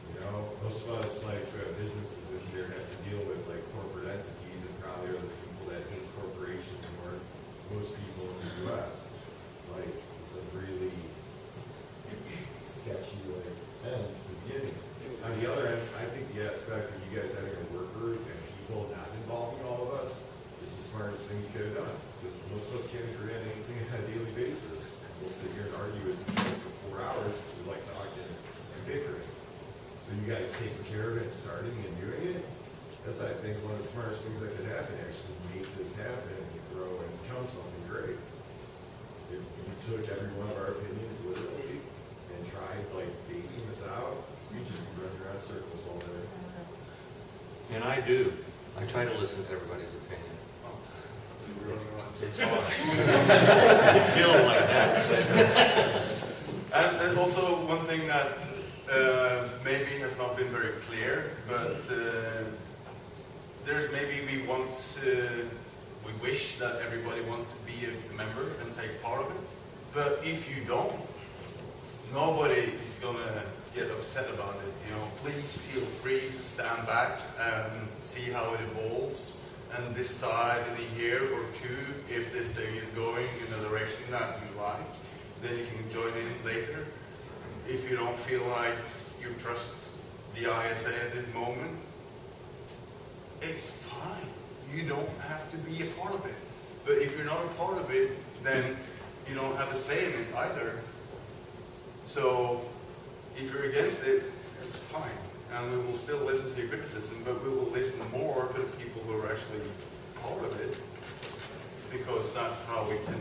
Speaker 12: You know, most of us, like, businesses in here have to deal with, like, corporate entities and probably are the people that hate corporations more than most people in the U.S. Like, it's a really sketchy, like, end to the beginning. On the other end, I think the aspect of you guys having a work group and people not involving all of us is the smartest thing you could have done. Because most of us can't agree on anything on a daily basis. We'll sit here and argue with each other for 4 hours because we like talking and bickering. So you guys taking care of it, starting and doing it, that's, I think, one of the smartest things that could happen, actually make this happen and grow and become something great. If you took every one of our opinions literally and tried, like, basing this out, we'd just be running around circles all day.
Speaker 4: And I do. I try to listen to everybody's opinion. It's hard. It feels like that.
Speaker 10: And also one thing that maybe has not been very clear, but there's maybe we wish that everybody wants to be a member and take part of it. But if you don't, nobody is gonna get upset about it. You know, please feel free to stand back and see how it evolves and decide in a year or two if this thing is going in the direction that you like. Then you can join in later. If you don't feel like you trust the ISA at this moment, it's fine. You don't have to be a part of it. But if you're not a part of it, then you don't have a say in it either. So if you're against it, it's fine. And we will still listen to your criticism, but we will listen more to the people who are actually part of it, because that's how we can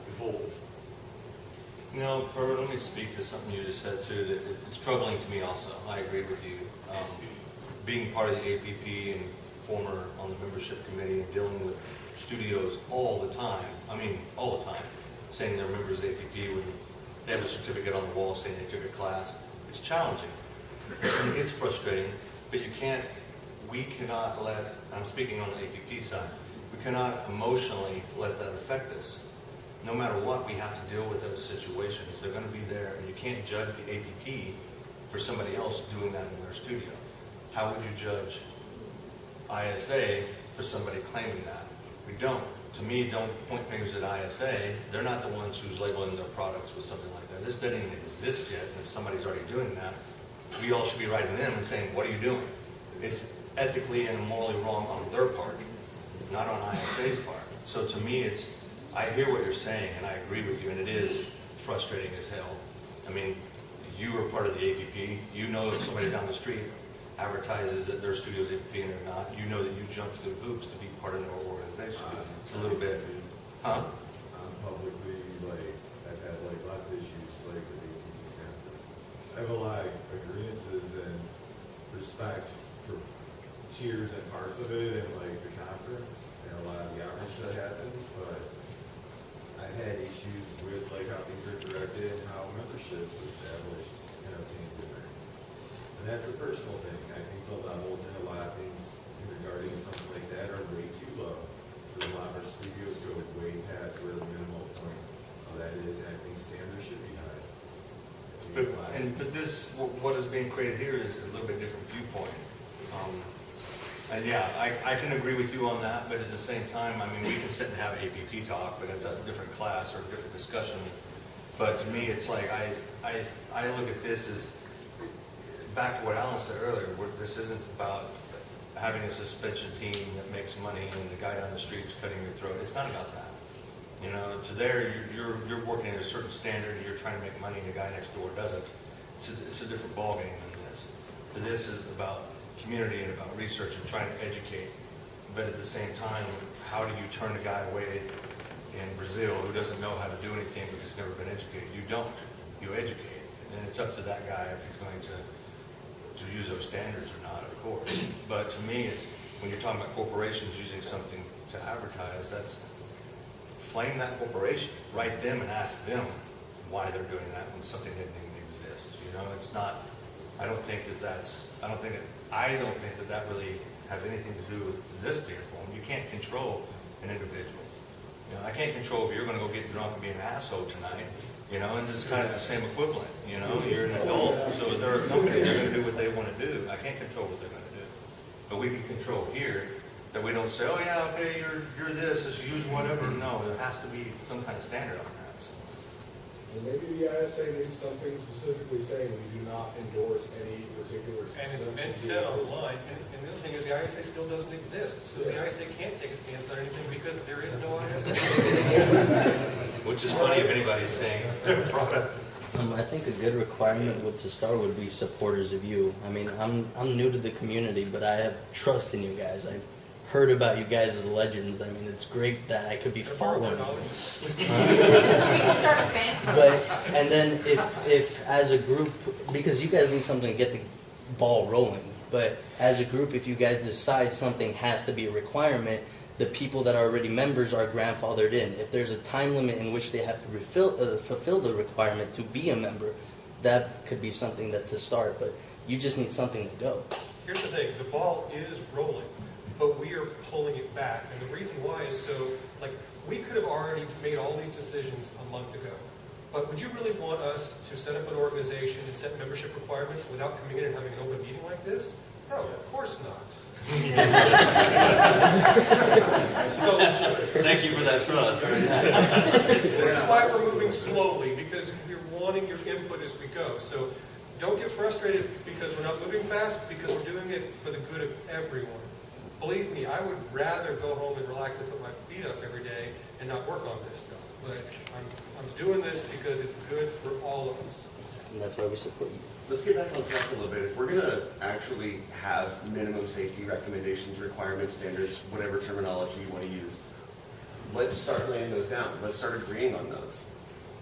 Speaker 10: evolve.
Speaker 4: No, Herbert, let me speak to something you just said too, that it's troubling to me also. I agree with you. Being part of the APP and former on the membership committee and dealing with studios all the time, saying they're members of the APP when they have a certificate on the wall saying they took a class. It's challenging. And it gets frustrating, but we cannot let, I'm speaking on the APP side, we cannot emotionally let that affect us. No matter what, we have to deal with those situations. They're going to be there, and you can't judge the APP for somebody else doing that in their studio. How would you judge ISA for somebody claiming that? We don't. To me, don't point fingers at ISA. They're not the ones who's labeling their products with something like that. This doesn't even exist yet, and if somebody's already doing that, we all should be writing them and saying, what are you doing? It's ethically and morally wrong on their part, not on ISA's part. So to me, I hear what you're saying, and I agree with you, and it is frustrating as hell. I mean, you are part of the APP, you know if somebody down the street advertises that their studio's APP and they're not, you know that you jump through hoops to be part of their organization. It's a little bit, huh?
Speaker 12: Publicly, like, I've had like lots of issues like with APP stances. I have a lot of agreeances and respect for tiers and parts of it and like the conference and a lot of the outreach that happens, but I've had issues with like how things are directed and how membership's established and obtained different. And that's a personal thing. I think the levels in a lot of things regarding something like that are way too low. A lot of our studios go way past where the minimal point of that is, and I think standards should be high.
Speaker 4: But this, what is being created here is a little bit different viewpoint. And yeah, I can agree with you on that, but at the same time, I mean, we can sit and have APP talk, but it's a different class or a different discussion. But to me, it's like, I look at this as, back to what Alan said earlier, this isn't about having a suspension team that makes money and the guy down the street is cutting your throat. It's not about that. You know, to there, you're working at a certain standard and you're trying to make money and the guy next door doesn't. It's a different ballgame than this. To this is about community and about research and trying to educate. But at the same time, how do you turn a guy away in Brazil who doesn't know how to do anything because he's never been educated? You don't. You educate. And then it's up to that guy if he's going to use those standards or not, of course. But to me, it's when you're talking about corporations using something to advertise, that's flame that corporation, write them and ask them why they're doing that when something didn't even exist. You know, it's not. I don't think that really has anything to do with this being formed. You can't control an individual. You know, I can't control if you're going to go get drunk and be an asshole tonight. You know, and it's kind of the same equivalent. You know, you're an adult, so they're a company. They're going to do what they want to do. I can't control what they're going to do, but we can control here that we don't say, oh yeah, okay, you're this, just use whatever. No, there has to be some kind of standard on that. So.
Speaker 3: And maybe the ISA needs something specifically saying we do not endorse any particular.
Speaker 1: And it's been said online, and the other thing is the ISA still doesn't exist, so the ISA can't take a stance on anything because there is no ISA.
Speaker 4: Which is funny if anybody's saying their product.
Speaker 14: I think a good requirement to start would be supporters of you. I mean, I'm new to the community, but I have trust in you guys. I've heard about you guys as legends. I mean, it's great that I could be following. But and then if as a group, because you guys need something to get the ball rolling. But as a group, if you guys decide something has to be a requirement, the people that are already members are grandfathered in. If there's a time limit in which they have to fulfill the requirement to be a member, that could be something to start. But you just need something to go.
Speaker 1: Here's the thing, the ball is rolling, but we are pulling it back. And the reason why is so, like, we could have already made all these decisions a month ago. But would you really want us to set up an organization and set membership requirements without coming in and having an open meeting like this? No, of course not.
Speaker 4: So, thank you for that trust.
Speaker 1: This is why we're moving slowly, because we're wanting your input as we go. So don't get frustrated because we're not moving fast, because we're doing it for the good of everyone. Believe me, I would rather go home and relax and put my feet up every day and not work on this stuff. But I'm doing this because it's good for all of us.
Speaker 14: And that's why we support you.
Speaker 15: Let's get back on track a little bit. If we're going to actually have minimum safety recommendations, requirements, standards, whatever terminology you want to use, let's start laying those down. Let's start agreeing on those.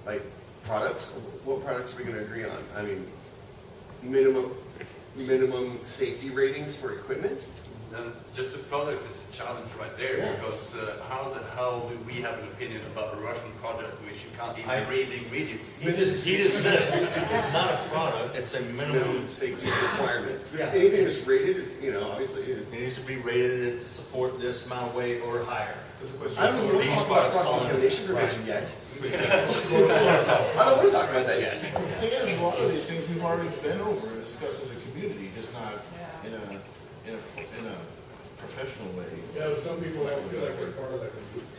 Speaker 15: Like products, what products are we going to agree on? I mean, minimum safety ratings for equipment?
Speaker 10: And just the products is a challenge right there, because how the hell do we have an opinion about a Russian product which you can't even read the ingredients?
Speaker 4: He just said it's not a product, it's a minimum
Speaker 15: safety requirement. Anything that's rated is, obviously.
Speaker 4: It needs to be rated to support this amount of weight or higher.
Speaker 15: I don't know if we're talking about cross-contamination prevention yet. I don't want to talk about that yet.
Speaker 2: The thing is, a lot of these things we've already been over and discussed as a community, just not in a professional way.
Speaker 3: Yeah, but some people don't feel like they're part of that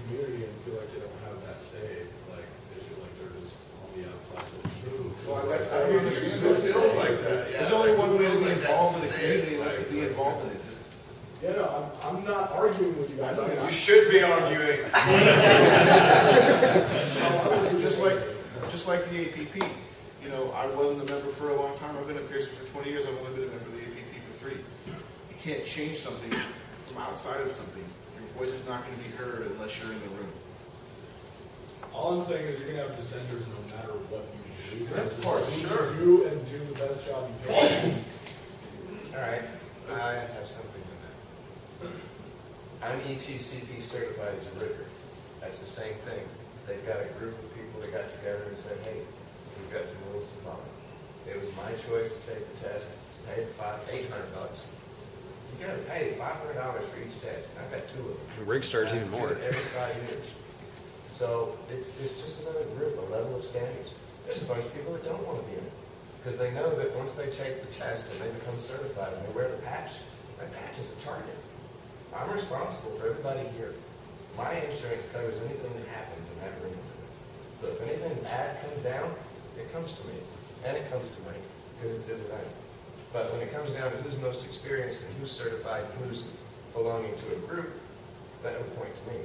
Speaker 3: community and feel like they don't have that say. Like they feel like they're just on the outside of the truth.
Speaker 2: Well, it feels like that. There's only one way to be involved in the community, and that's to be involved in it.
Speaker 3: Yeah, no, I'm not arguing with you guys. I mean,
Speaker 10: You should be arguing.
Speaker 2: Just like the APP. you know, I wasn't a member for a long time. I've been at Pearson for 20 years. I've only been a member of the APP for 3. You can't change something from outside of something. Your voice is not going to be heard unless you're in the room.
Speaker 3: All I'm saying is you're gonna have dissenters no matter what you do.
Speaker 12: That's
Speaker 3: So
Speaker 12: for
Speaker 3: just need
Speaker 12: sure.
Speaker 3: to do and do the best job you can.
Speaker 9: All right, I have something to that. I'm ETCP certified as a rigger. That's the same thing. They've got a group of people that got together and said, hey, we've got some rules to follow. It was my choice to take the test, paid $800. You gotta pay $500 for each test. I've got 2 of them.
Speaker 5: The rig starts even more.
Speaker 9: Every 5 years. So it's just another group, a level of standards. There's a bunch of people that don't want to be in it. Because they know that once they take the test and they become certified and they wear the patch, that patch is a target. I'm responsible for everybody here. My insurance covers anything that happens in that room. So if anything bad comes down, it comes to me. And it comes to me, because it's his event. But when it comes down to who's most experienced and who's certified and who's belonging to a group, that would point to me.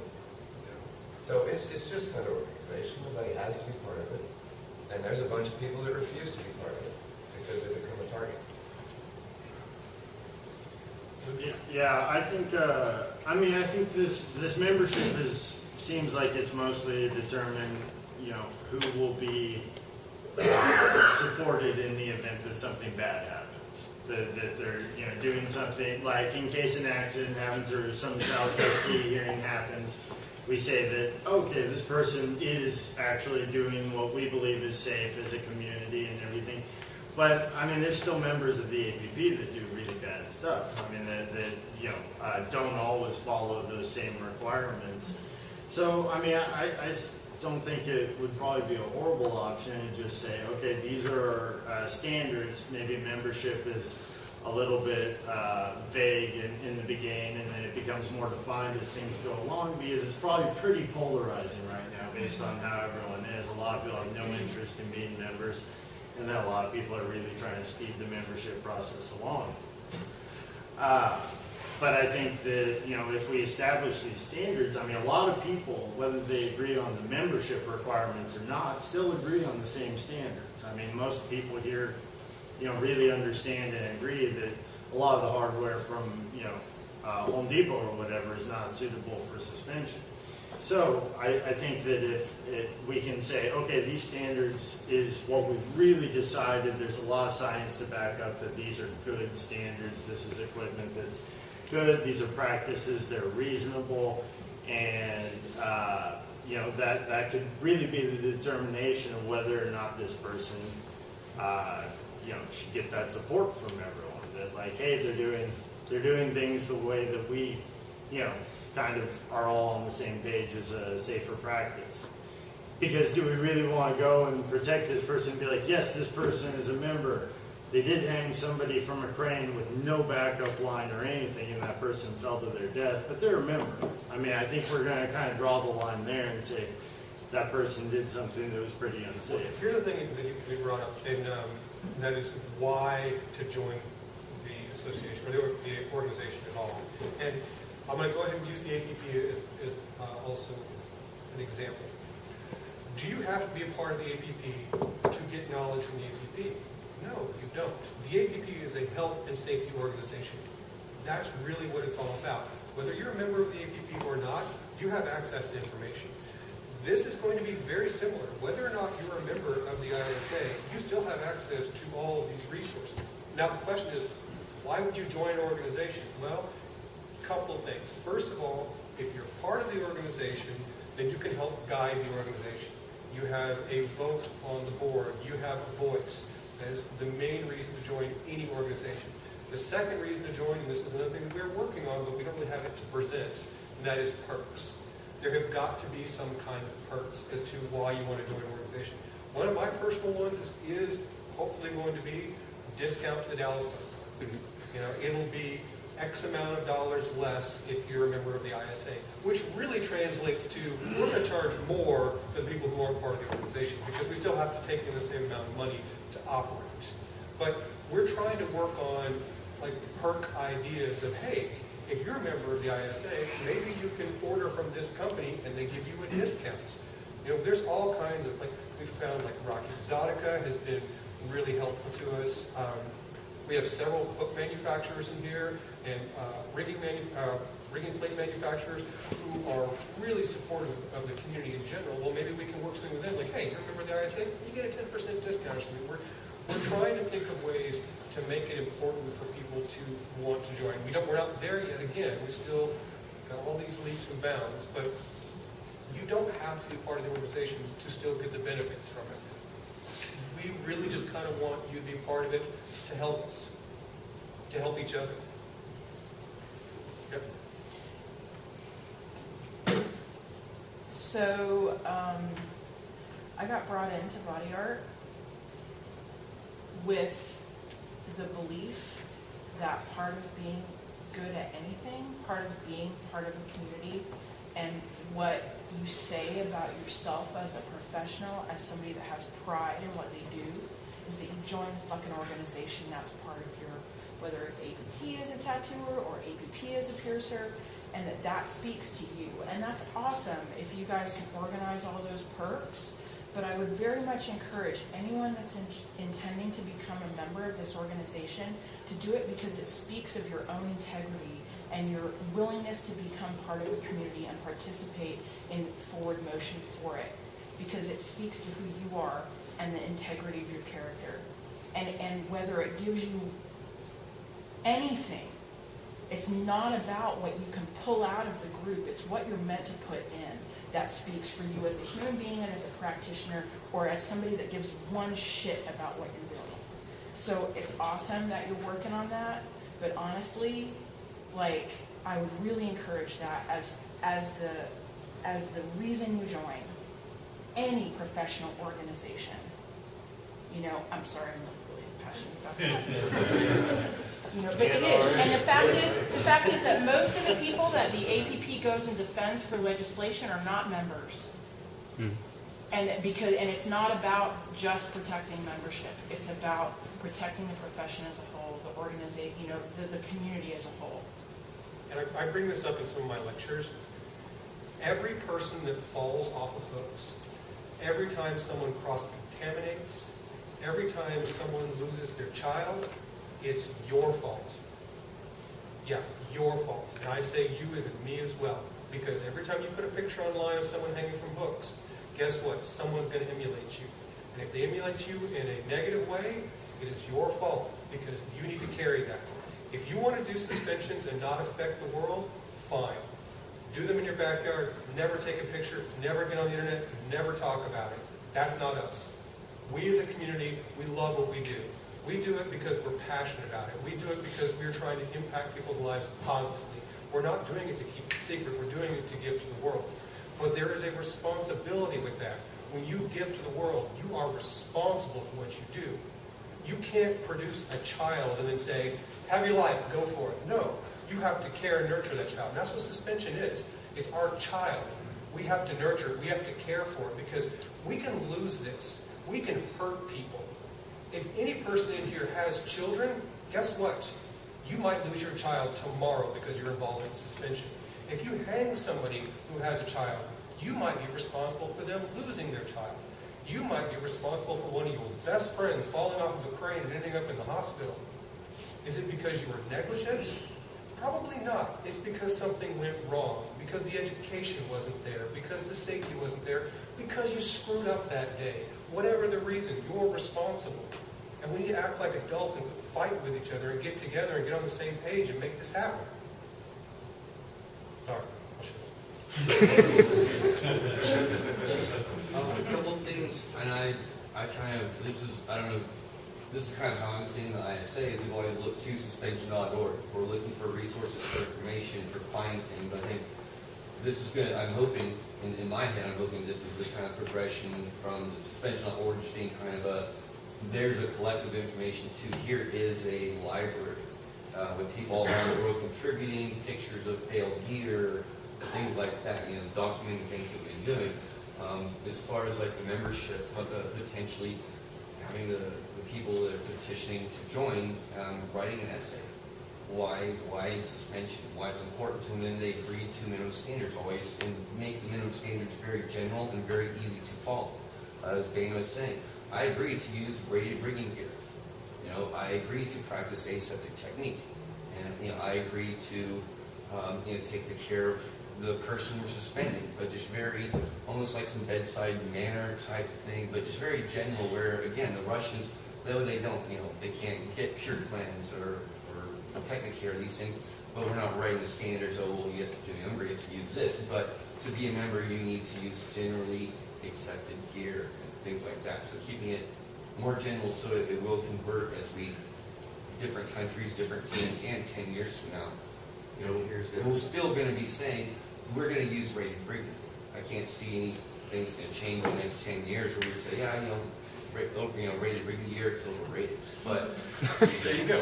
Speaker 9: So it's just another organization. Nobody has to be part of it. And there's a bunch of people that refuse to be part of it because they become a target.
Speaker 16: Yeah, I think, I think this membership seems like it's mostly to determine, who will be supported in the event that something bad happens. That they're, doing something, like in case an accident happens or some child custody hearing happens, we say that, okay, this person is actually doing what we believe is safe as a community and everything. But, there's still members of the APP that do really bad stuff. That don't always follow those same requirements. So, I don't think it would probably be a horrible option to just say, okay, these are standards. Maybe membership is a little bit vague in the beginning, and then it becomes more defined as things go along, because it's probably pretty polarizing right now based on how everyone is. A lot of people have no interest in being members, and then a lot of people are really trying to speed the membership process along. But I think that, if we establish these standards, a lot of people, whether they agree on the membership requirements or not, still agree on the same standards. Most people here, really understand and agree that a lot of the hardware from, Home Depot or whatever is not suitable for suspension. So I think that if we can say, okay, these standards is what we've really decided, there's a lot of science to back up that these are good standards, this is equipment that's good, these are practices, they're reasonable, and that could really be the determination of whether or not this person should get that support from everyone. That, like, hey, they're doing things the way that we, kind of are all on the same page as a safer practice. Because do we really want to go and protect this person and be like, yes, this person is a member. They did hang somebody from a crane with no backup line or anything, and that person fell to their death, but they're a member. I think we're going to kind of draw the line there and say that person did something that was pretty unsafe.
Speaker 1: Well, here's the thing that you brought up, and that is why to join the association, or the organization at all. And I'm going to go ahead and use the APP as also an example. Do you have to be a part of the APP to get knowledge from the APP? No, you don't. The APP is a health and safety organization. That's really what it's all about. Whether you're a member of the APP or not, you have access to information. This is going to be very similar. Whether or not you're a member of the ISA, you still have access to all of these resources. Now the question is, why would you join an organization? Well, a couple of things. First of all, if you're part of the organization, then you can help guide the organization. You have a vote on the board. You have a voice. That is the main reason to join any organization. The second reason to join, and this is another thing that we're working on, but we don't really have it to present, and that is perks. There have got to be some kind of perks as to why you want to join an organization. One of my personal ones is hopefully going to be discount to the Dallas system. It'll be X amount of dollars less if you're a member of the ISA, which really translates to we're going to charge more for the people who aren't part of the organization because we still have to take in the same amount of money to operate. But we're trying to work on like perk ideas of, hey, if you're a member of the ISA, maybe you can order from this company and they give you a discount. You know, there's all kinds of, like, we've found like Rocky Exotica has been really helpful to us. We have several hook manufacturers in here and rigging plate manufacturers who are really supportive of the community in general. Well, maybe we can work something with them, like, hey, you remember the ISA? You get a 10% discount or something. We're trying to think of ways to make it important for people to want to join. We're not there yet. Again, we still got all these leaps and bounds, but you don't have to be part of the organization to still get the benefits from it. We really just kind of want you to be part of it to help us, to help each other. Yep.
Speaker 6: So, I got brought into body art with the belief that part of being good at anything, part of being part of a community, and what you say about yourself as a professional, as somebody that has pride in what they do, is that you join the fucking organization that's part of your, whether it's APT as a tattooer or APP as a piercer, and that speaks to you. And that's awesome if you guys can organize all those perks, but I would very much encourage anyone that's intending to become a member of this organization to do it because it speaks of your own integrity and your willingness to become part of the community and participate in forward motion for it, because it speaks to who you are and the integrity of your character. And whether it gives you anything, it's not about what you can pull out of the group, it's what you're meant to put in that speaks for you as a human being and as a practitioner, or as somebody that gives one shit about what you're doing. So it's awesome that you're working on that, but honestly, like, I would really encourage that as the reason you join any professional organization. You know, I'm sorry, I'm not really passionate about that. You know, but it is. And the fact is that most of the people that the APP goes and defends for legislation are not members. And it's not about just protecting membership. It's about protecting the profession as a whole, the organization, you know, the community as a whole.
Speaker 1: And I bring this up in some of my lectures. Every person that falls off of hooks, every time someone cross-contaminates, every time someone loses their child, it's your fault. Yeah, your fault. And I say you as in me as well. Because every time you put a picture online of someone hanging from hooks, guess what? Someone's going to emulate you. And if they emulate you in a negative way, it is your fault because you need to carry that. If you want to do suspensions and not affect the world, fine. Do them in your backyard, never take a picture, never get on the internet, never talk about it. That's not us. We as a community, we love what we do. We do it because we're passionate about it. We do it because we're trying to impact people's lives positively. We're not doing it to keep it secret. We're doing it to give to the world. But there is a responsibility with that. When you give to the world, you are responsible for what you do. You can't produce a child and then say, have your life, go for it. No, you have to care and nurture that child. And that's what suspension is. It's our child. We have to nurture it. We have to care for it because we can lose this. We can hurt people. If any person in here has children, guess what? You might lose your child tomorrow because you're involved in suspension. If you hang somebody who has a child, you might be responsible for them losing their child. You might be responsible for one of your best friends falling off of a crane and ending up in the hospital. Is it because you were negligent? Probably not. It's because something went wrong, because the education wasn't there, because the safety wasn't there, because you screwed up that day. Whatever the reason, you're responsible. And we need to act like adults and fight with each other and get together and get on the same page and make this happen. Sorry.
Speaker 17: A couple of things, and I kind of, this is kind of how I'm seeing the ISA, is we've always looked to suspension.org. We're looking for resources, for information, for finding things. I think this is good. I'm hoping, in my head, I'm hoping this is the kind of progression from the suspension.org just being kind of there's a collective information to here is a library with people all around the world contributing, pictures of failed gear, things like that, you know, documenting things that we've been doing. As far as like the membership, potentially having the people that are petitioning to join, writing an essay why suspension? Why it's important to them, and they agree to minimum standards always, and make the minimum standards very general and very easy to follow. As Dana was saying, I agree to use rated rigging gear. You know, I agree to practice aseptic technique, and you know, I agree to you know, take the care of the person we're suspending, but just very, almost like some bedside manner type thing, but just very general. Where again, the Russians, though they don't, you know, they can't get pure cleanse or Technicare, these things, but we're not writing standards. Oh, well, you have to be a member, you have to use this. But to be a member, you need to use generally accepted gear and things like that. So keeping it more general, so it will convert as we different countries, different teams, and 10 years from now, you know, we're still going to be saying we're going to use rated rigging. I can't see anything's going to change in the next 10 years where we say, yeah, you know, rated rigging gear, it's overrated. But
Speaker 1: there you go.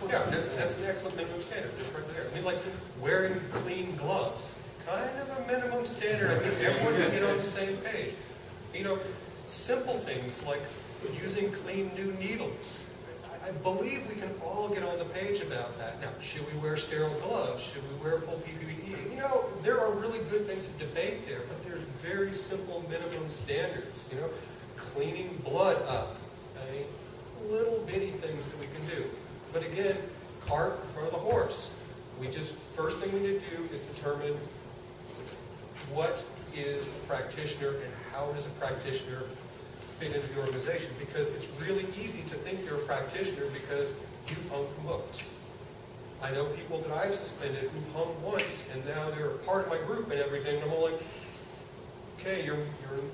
Speaker 1: Yeah, that's an excellent minimum standard, just right there. I mean, like wearing clean gloves, kind of a minimum standard. I mean, everyone can get on the same page. You know, simple things like using clean new needles. I believe we can all get on the page about that. Now, should we wear sterile gloves? Should we wear full PPE? You know, there are really good things to debate there, but there's very simple minimum standards. You know, cleaning blood up. I mean, little bitty things that we can do. But again, cart in front of the horse. First thing we need to do is determine what is a practitioner and how does a practitioner fit into the organization, because it's really easy to think you're a practitioner because you hung books. I know people that I've suspended who hung once and now they're a part of my group and everything, and I'm all like, okay, you're an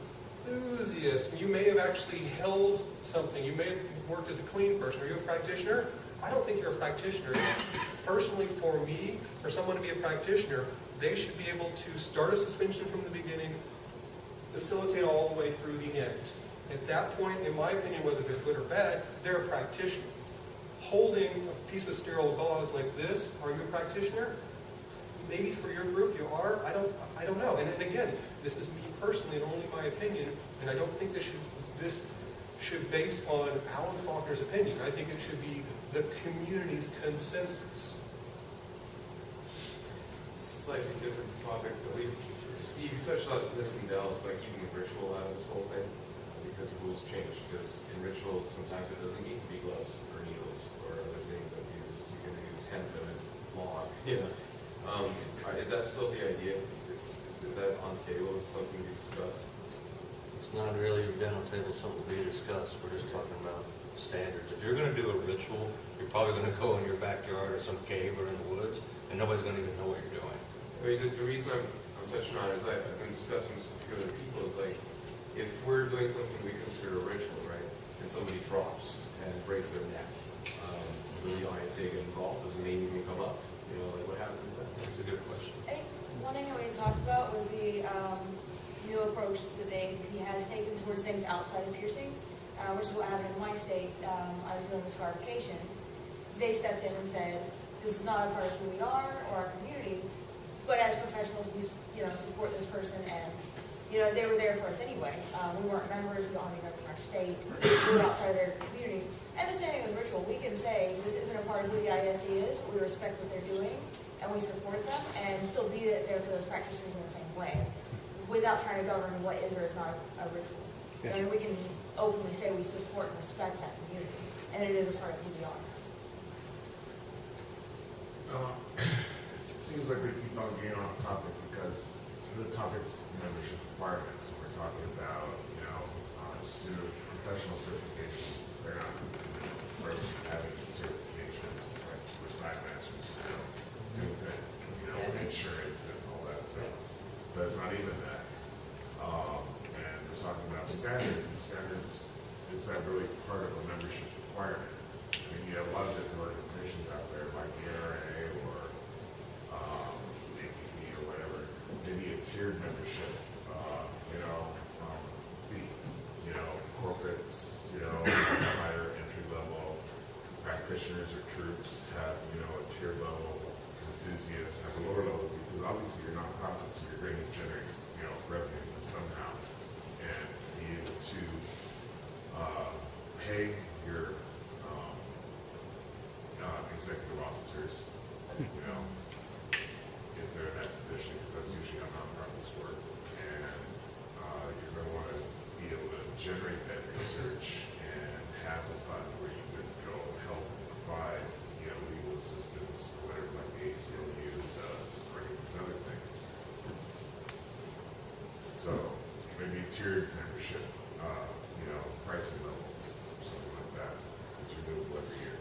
Speaker 1: enthusiast. You may have actually held something. You may have worked as a clean person. Are you a practitioner? I don't think you're a practitioner. Personally, for me, for someone to be a practitioner, they should be able to start a suspension from the beginning, facilitate all the way through the end. At that point, in my opinion, whether they're good or bad, they're a practitioner. Holding a piece of sterile gauze like this, are you a practitioner? Maybe for your group you are. I don't know. And again, this is me personally and only my opinion, and I don't think this should base on Alan Faulkner's opinion. I think it should be the community's consensus.
Speaker 7: Slightly different topic, but Steve, you touched on this in Dallas, like keeping ritual out of this whole thing, because rules change. Because in ritual, sometimes it doesn't need to be gloves or needles or other things that you can use hemp and log. Yeah. Is that still the idea? Is that on the table? Is something to be discussed?
Speaker 4: It's not really down on the table, something to be discussed. We're just talking about standards. If you're going to do a ritual, you're probably going to go in your backyard or some cave or in the woods, and nobody's going to even know what you're doing.
Speaker 7: I mean, the reason I'm touching on it is I've been discussing this with a few other people, is like, if we're doing something we consider a ritual, right, and somebody drops and breaks their neck, does the ISA get involved? Does the name even come up? You know, like what happens then? That's a good question.
Speaker 8: I think one thing that we talked about was the new approach that the APP has taken towards things outside of piercing, which is what happened in my state. I was doing the scarification. They stepped in and said, this is not a part of who we are or our community, but as professionals, we support this person, and they were there for us anyway. We weren't members, we don't have any members in our state, we were outside of their community. And the same thing with ritual, we can say this isn't a part of who the ISE is, but we respect what they're doing, and we support them, and still be there for those practitioners in the same way, without trying to govern what is or is not a ritual.
Speaker 13: Yeah.
Speaker 8: And we can openly say we support and respect that community, and it is a part of who we are.
Speaker 3: Seems like we keep on getting off topic because the topic's membership requirements. We're talking about, just do professional certification. They're not having certifications. It's like with backmasters, same thing, insurance and all that stuff. But it's not even that. And we're talking about standards, and standards is that really part of a membership requirement. I mean, you have a lot of different organizations out there like the NRA or APP or whatever. They need a tiered membership, fee. Corporates, higher entry level practitioners or troops have, a tier level. Enthusiasts have a lower level because obviously you're nonprofit, so you're going to generate, revenue somehow, and be able to pay your
Speaker 18: executive officers, you know, if they're in that position, because that's usually how nonprofits work. And you're going to want to be able to generate that research and have a fund where you can go help provide, you know, legal assistance, or whatever, like the ACLU does, or any of these other things. So maybe tiered membership, you know, pricing level, something like that. It's renewable every year.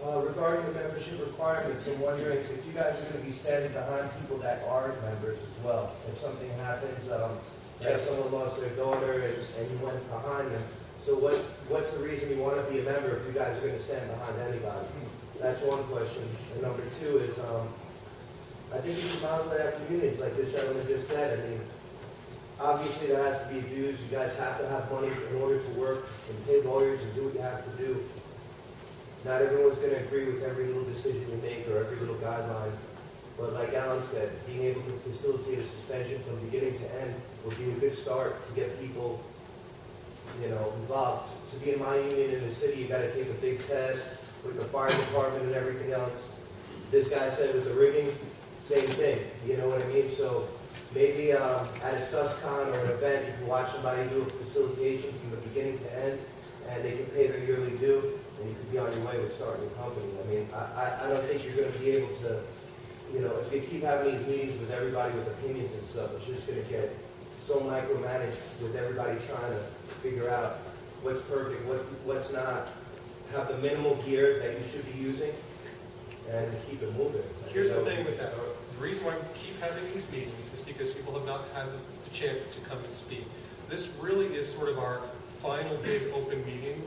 Speaker 19: Regarding the membership requirements, I'm wondering if you guys are going to be standing behind people that aren't members as well. If something happens, like someone lost their daughter and you went behind them, so what's the reason you want to be a member if you guys are going to stand behind anybody? That's one question. And number two is, I think you should model that after unions, like this gentleman just said. I mean, obviously there has to be dues. You guys have to have money in order to work and pay lawyers and do what you have to do. Not everyone's going to agree with every little decision you make or every little guideline. But like Alan said, being able to facilitate a suspension from beginning to end would be a good start to get people, you know, involved. To be in my union in the city, you got to take a big test with the fire department and everything else. This guy said with the rigging, same thing. You know what I mean? So maybe at a SUSCON or an event, you can watch somebody do a facilitation from the beginning to end, and they can pay their yearly due, and you could be on your way with starting a company. I mean, I don't think you're going to be able to, you know, if you keep having these meetings with everybody with opinions and stuff, it's just going to get so micromanaged with everybody trying to figure out what's perfect, what's not, have the minimal gear that you should be using, and keep it moving.
Speaker 1: Here's the thing with that. The reason why we keep having these meetings is because people have not had the chance to come and speak. This really is sort of our final big open meeting.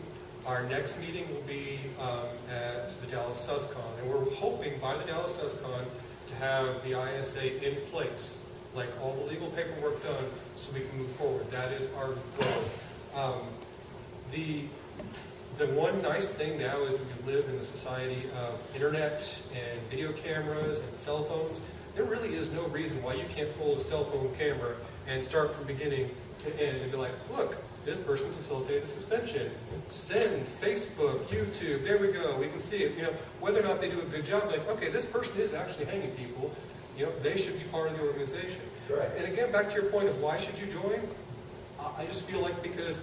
Speaker 1: Our next meeting will be at the Dallas SUSCON, and we're hoping by the Dallas SUSCON to have the ISA in place, like all the legal paperwork done, so we can move forward. That is our goal. The one nice thing now is that we live in a society of internet and video cameras and cell phones. There really is no reason why you can't hold a cell phone camera and start from beginning to end and be like, look, this person facilitated a suspension. Send, Facebook, YouTube, there we go, we can see it. You know, whether or not they do a good job, like, okay, this person is actually hanging people, you know, they should be part of the organization.
Speaker 19: Right.
Speaker 1: And again, back to your point of why should you join, I just feel like because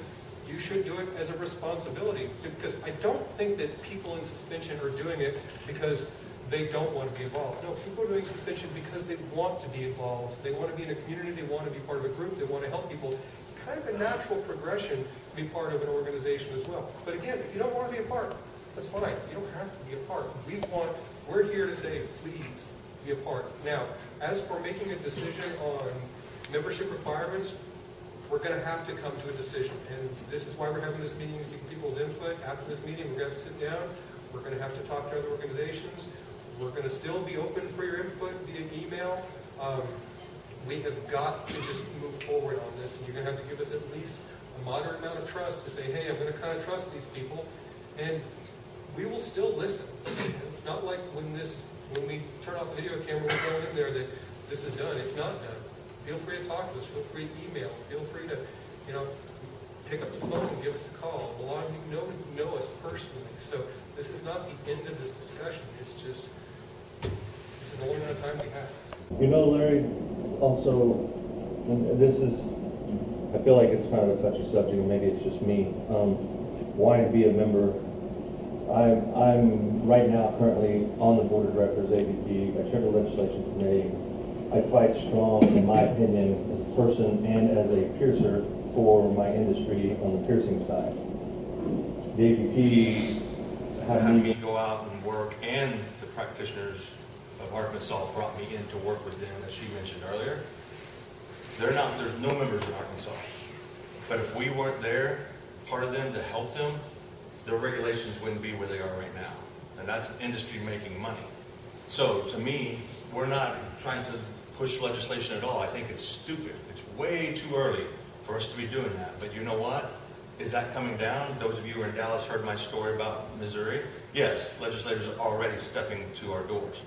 Speaker 1: you should do it as a responsibility. Because I don't think that people in suspension are doing it because they don't want to be involved. No, people are doing suspension because they want to be involved. They want to be in a community, they want to be part of a group, they want to help people. It's kind of a natural progression to be part of an organization as well. But again, if you don't want to be a part, that's fine. You don't have to be a part. We're here to say, please be a part. Now, as for making a decision on membership requirements, we're going to have to come to a decision. And this is why we're having this meeting, is to get people's input. After this meeting, we're going to have to sit down. We're going to have to talk to other organizations. We're going to still be open for your input via email. We have got to just move forward on this. And you're going to have to give us at least a moderate amount of trust to say, hey, I'm going to kind of trust these people. And we will still listen. It's not like when we turn off the video camera, we're going in there that this is done. It's not done. Feel free to talk to us. Feel free to email. Feel free to, you know, pick up the phone and give us a call. A lot of you know us personally. So this is not the end of this discussion. It's just, this is the only amount of time we have.
Speaker 13: You know, Larry, also, and this is, I feel like it's kind of a touchy subject, and maybe it's just me. Wanting to be a member, I'm right now currently on the board of directors, AVP. I chair the legislation committee. I fight strong, in my opinion, as a person and as a piercer for my industry on the piercing side. The AVP
Speaker 4: had me go out and work, and the practitioners of Arkansas brought me in to work with them, as she mentioned earlier. There's no members in Arkansas. But if we weren't there, part of them, to help them, their regulations wouldn't be where they are right now. And that's industry making money. So to me, we're not trying to push legislation at all. I think it's stupid. It's way too early for us to be doing that. But you know what? Is that coming down? Those of you who are in Dallas heard my story about Missouri. Yes, legislators are already stepping to our doors.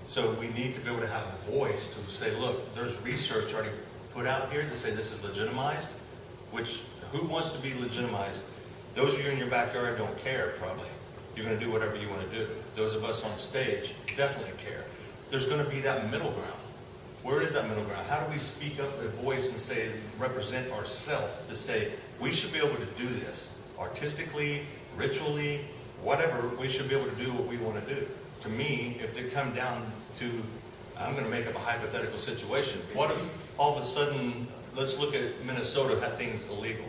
Speaker 4: So we need to be able to have a voice to say, look, there's research already put out here to say this is legitimized, which who wants to be legitimized? Those of you in your backyard don't care, probably. You're going to do whatever you want to do. Those of us on stage definitely care. There's going to be that middle ground. Where is that middle ground? How do we speak up a voice and say, represent ourselves to say, we should be able to do this artistically, ritually, whatever, we should be able to do what we want to do. To me, if they come down to, I'm going to make up a hypothetical situation. What if all of a sudden, let's look at Minnesota had things illegal,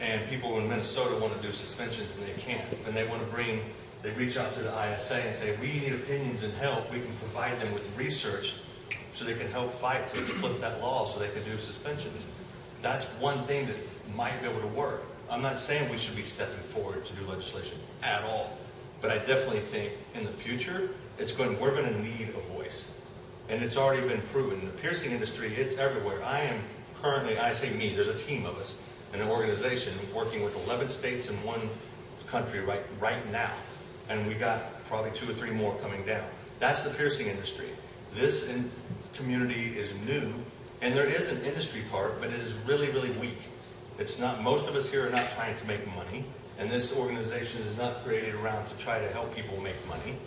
Speaker 4: and people in Minnesota want to do suspensions and they can't, and they want to they reach out to the ISA and say, we need opinions and help. We can provide them with research so they can help fight to flip that law so they can do suspensions. That's one thing that might be able to work. I'm not saying we should be stepping forward to do legislation at all, but I definitely think in the future, we're going to need a voice. And it's already been proven. In the piercing industry, it's everywhere. I am currently, I say me, there's a team of us in an organization working with 11 states in one country right now. And we got probably 2 or 3 more coming down. That's the piercing industry. This community is new, and there is an industry part, but it is really, really weak. It's not, most of us here are not trying to make money, and this organization is not created around to try to help people make money.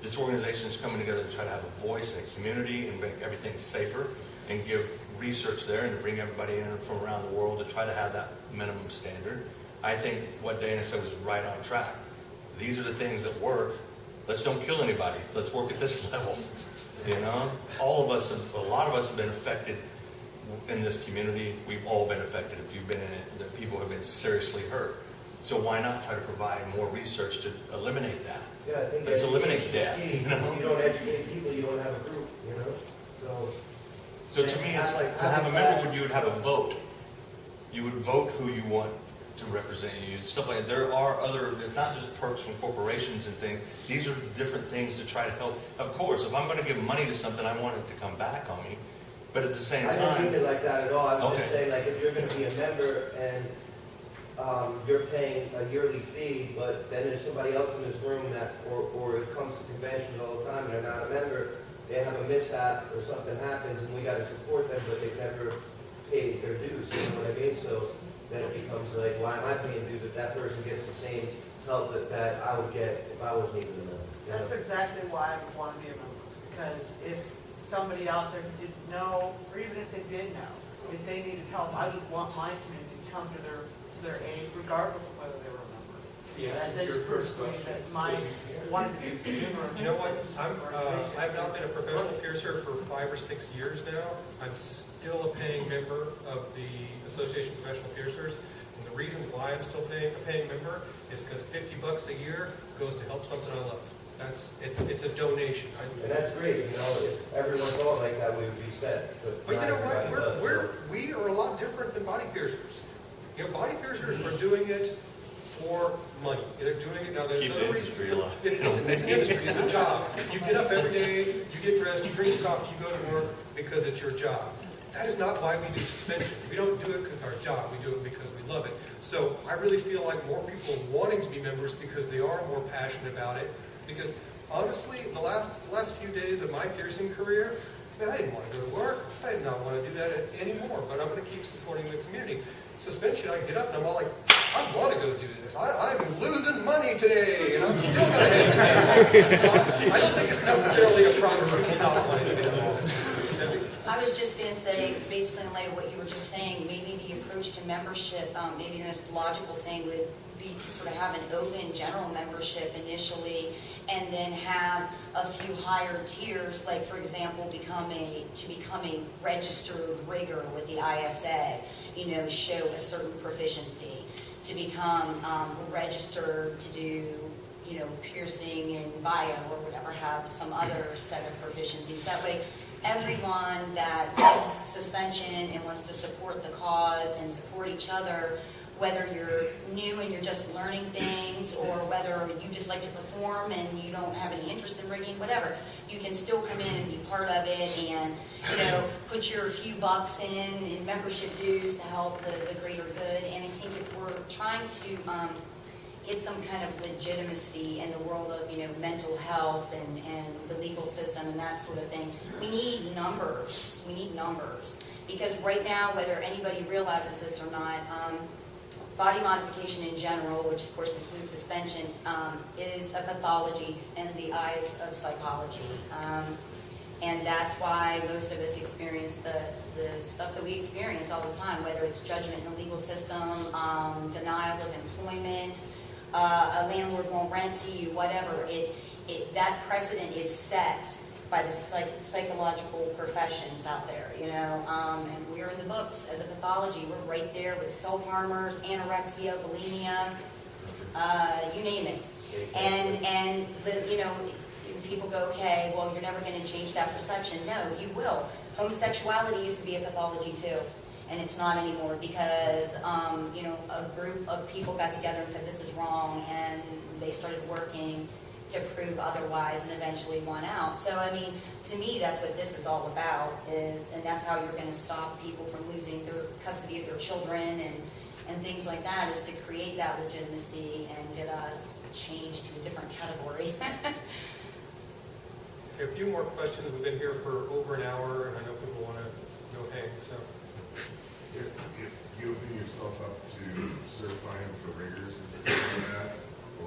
Speaker 4: This organization is coming together to try to have a voice in a community and make everything safer and give research there and to bring everybody in from around the world to try to have that minimum standard. I think what Dana said was right on track. These are the things that work. Let's don't kill anybody. Let's work at this level. You know, all of us, a lot of us have been affected in this community. We've all been affected. If you've been in it, the people have been seriously hurt. So why not try to provide more research to eliminate that?
Speaker 19: Yeah, I think
Speaker 4: let's eliminate death.
Speaker 19: You know? You don't educate people, you don't have a group, you know?
Speaker 4: So to me, it's like to have a member, you would have a vote. You would vote who you want to represent you, stuff like that. There's not just perks from corporations and things. These are different things to try to help. Of course, if I'm going to give money to something, I want it to come back on me. But at the same time...
Speaker 19: I didn't mean it like that at all. I was just saying, like, if you're going to be a member and you're paying a yearly fee, but then there's somebody else in this room that, or it comes to conventions all the time and they're not a member, they have a mishap or something happens and we got to support them, but they've never paid their dues, you know what I mean? So then it becomes like, why am I paying dues if that person gets the same help that I would get if I wasn't even a member? You know?
Speaker 20: That's exactly why I would want to be a member, because if somebody out there didn't know, or even if they did know, if they needed help, I would want my community to come to their aid, regardless of whether they were a member.
Speaker 9: Yes,
Speaker 20: That's
Speaker 9: your first
Speaker 20: personally
Speaker 9: question.
Speaker 20: that my wanted to be a member.
Speaker 1: You know what? I've not been a professional piercer for 5 or 6 years now. I'm still a paying member of the Association of Professional Piercers. And the reason why I'm still a paying member is because $50 a year goes to help something I love. It's a donation.
Speaker 19: And that's great, you know, if everyone thought like that, we would be set.
Speaker 1: But you know what? We are a lot different than body piercers. You know, body piercers are doing it for money. They're doing it now. There's other reasons. It's an industry. It's a job. You get up every day, you get dressed, you drink your coffee, you go to work because it's your job. That is not why we do suspension. We don't do it because it's our job. We do it because we love it. So I really feel like more people wanting to be members because they are more passionate about it. Because honestly, the last few days of my piercing career, man, I didn't want to go to work. I did not want to do that anymore. But I'm going to keep supporting the community. Suspension, I get up and I'm all like, I want to go do this. I'm losing money today, and I'm still going to have it. So I don't think it's necessarily a problem for people not wanting to be involved.
Speaker 21: I was just going to say, basically in light of what you were just saying, maybe the approach to membership, maybe the most logical thing would be to sort of have an open general membership initially, and then have a few higher tiers, like for example, become a registered rigger with the ISA, you know, show a certain proficiency, to become registered to do, you know, piercing and bio or whatever, have some other set of proficiencies. That way, everyone that does suspension and wants to support the cause and support each other, whether you're new and you're just learning things, or whether you just like to perform and you don't have any interest in rigging, whatever, you can still come in and be part of it and, you know, put your few bucks in membership dues to help the greater good. And I think if we're trying to get some kind of legitimacy in the world of, you know, mental health and the legal system and that sort of thing, we need numbers. We need numbers. Because right now, whether anybody realizes this or not, body modification in general, which of course includes suspension, is a pathology in the eyes of psychology. And that's why most of us experience the stuff that we experience all the time, whether it's judgment in the legal system, denial of employment, a landlord won't rent to you, whatever. That precedent is set by the psychological professions out there, you know, and we're in the books as a pathology. We're right there with self-harmers, anorexia, bulimia, you name it. And you know, people go, okay, well, you're never going to change that perception. No, you will. Homosexuality used to be a pathology too, and it's not anymore because, you know, a group of people got together and said this is wrong, and they started working to prove otherwise and eventually won out. So, I mean, to me, that's what this is all about, and that's how you're going to stop people from losing their custody of their children and things like that, is to create that legitimacy and get us changed to a different category.
Speaker 1: A few more questions. We've been here for over an hour, and I know people want to go hang, so.
Speaker 11: If you open yourself up to certifying for rigors and stuff like that,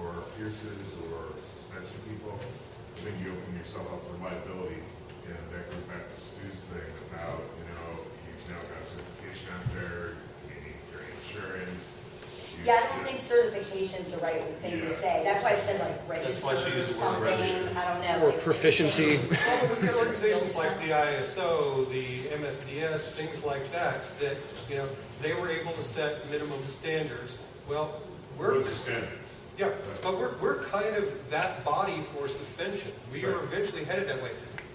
Speaker 11: or pierces, or suspension people, then you open yourself up for liability, and that goes back to Stu's thing about, you know, you've now got certification out there, you need your insurance.
Speaker 21: Yeah, I don't think certification's the right thing to say. That's why I said like register or something, I don't know.
Speaker 5: Or
Speaker 21: like
Speaker 5: proficiency.
Speaker 1: Well, we've got organizations like the ISO, the MSDS, things like that, you know, they were able to set minimum standards. Well, we're...
Speaker 11: Those are standards.
Speaker 1: Yeah, but we're kind of that body for suspension. We are eventually headed that way.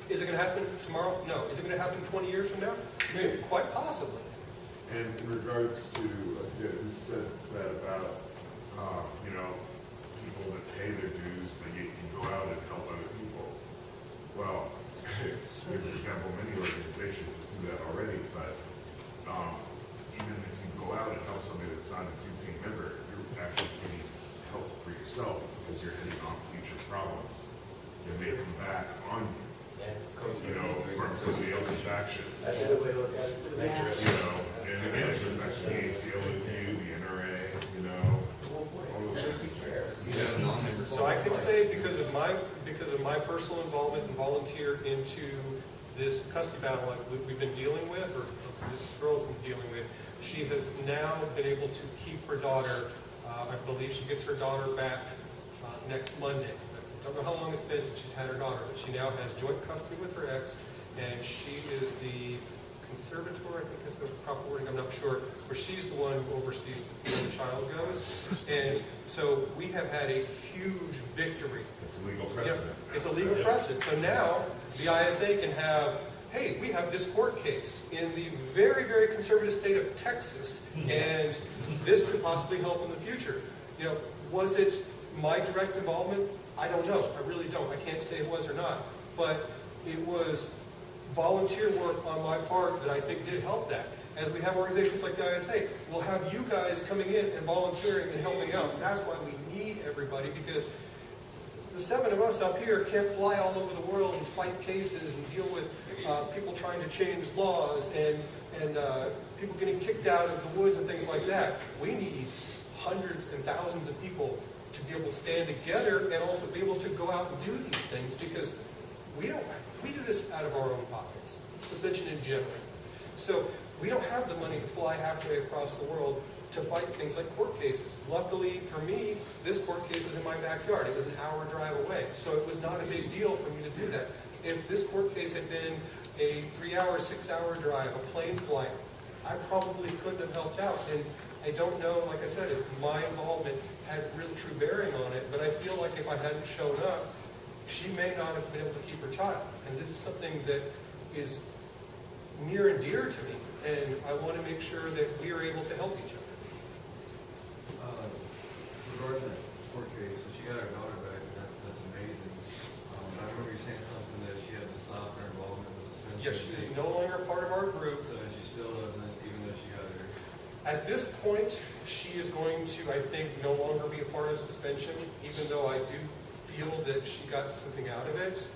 Speaker 1: Is it going to happen tomorrow? No. Is it going to happen 20 years from now? Maybe, quite possibly.
Speaker 11: And in regards to, who said that about, you know, people that pay their dues, but you can go out and help other people. Well, for example, many organizations that do that already, but even if you go out and help somebody that's not a due member, you're actually getting help for yourself because you're heading off future problems. And they come back on you. You know, from somebody else's action.
Speaker 19: That's a good way to look at it.
Speaker 11: You know, and again, it goes back to the ACLU, the NRA, you know, all those things.
Speaker 1: So I can say because of my personal involvement and volunteer into this custody battle like we've been dealing with, or this girl's been dealing with, she has now been able to keep her daughter. I believe she gets her daughter back next Monday. I don't know how long it's been since she's had her daughter, but she now has joint custody with her ex, and she is the conservator, I think is the proper wording, I'm not sure, where she's the one who oversees where the child goes. And so we have had a huge victory.
Speaker 11: It's a legal precedent.
Speaker 1: Yep, it's a legal precedent. So now the ISA can have, hey, we have this court case in the very, very conservative state of Texas, and this could possibly help in the future. You know, was it my direct involvement? I don't know. I really don't. I can't say it was or not. But it was volunteer work on my part that I think did help that. As we have organizations like the ISA, we'll have you guys coming in and volunteering and helping out. And that's why we need everybody, because the 7 of us up here can't fly all over the world and fight cases and deal with people trying to change laws and people getting kicked out of the woods and things like that. We need hundreds and thousands of people to be able to stand together and also be able to go out and do these things, because we do this out of our own pockets, suspension in general. So we don't have the money to fly halfway across the world to fight things like court cases. Luckily for me, this court case was in my backyard. It was an hour drive away, so it was not a big deal for me to do that. If this court case had been a 3-hour, 6-hour drive, a plane flight, I probably couldn't have helped out. And I don't know, like I said, if my involvement had real true bearing on it, but I feel like if I hadn't shown up, she may not have been able to keep her child. And this is something that is near and dear to me, and I want to make sure that we are able to help each other.
Speaker 22: Regarding that court case, so she got her daughter back, that's amazing. I remember you saying something that she had to stop her involvement with suspension.
Speaker 1: Yes, she is no longer part of our group.
Speaker 22: So she still doesn't, even though she got her.
Speaker 1: At this point, she is going to, I think, no longer be a part of suspension, even though I do feel that she got something out of it.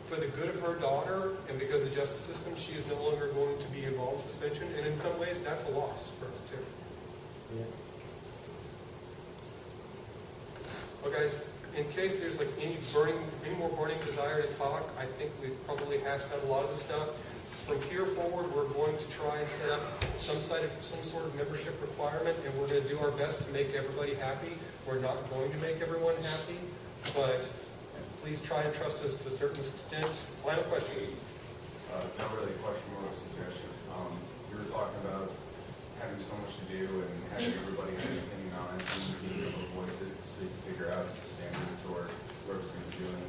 Speaker 1: For the good of her daughter, and because of the justice system, she is no longer going to be involved in suspension, and in some ways, that's a loss for us, too.
Speaker 19: Yeah.
Speaker 1: Well, guys, in case there's like any more burning desire to talk, I think we've probably hashed out a lot of the stuff. From here forward, we're going to try and set up some sort of membership requirement, and we're going to do our best to make everybody happy. We're not going to make everyone happy, but please try and trust us to a certain extent. Final question.
Speaker 14: Not really a question, more of a suggestion. You were talking about having so much to do and having everybody have an opinion on it and being able to voice it so you can figure out standards or whoever's going to be doing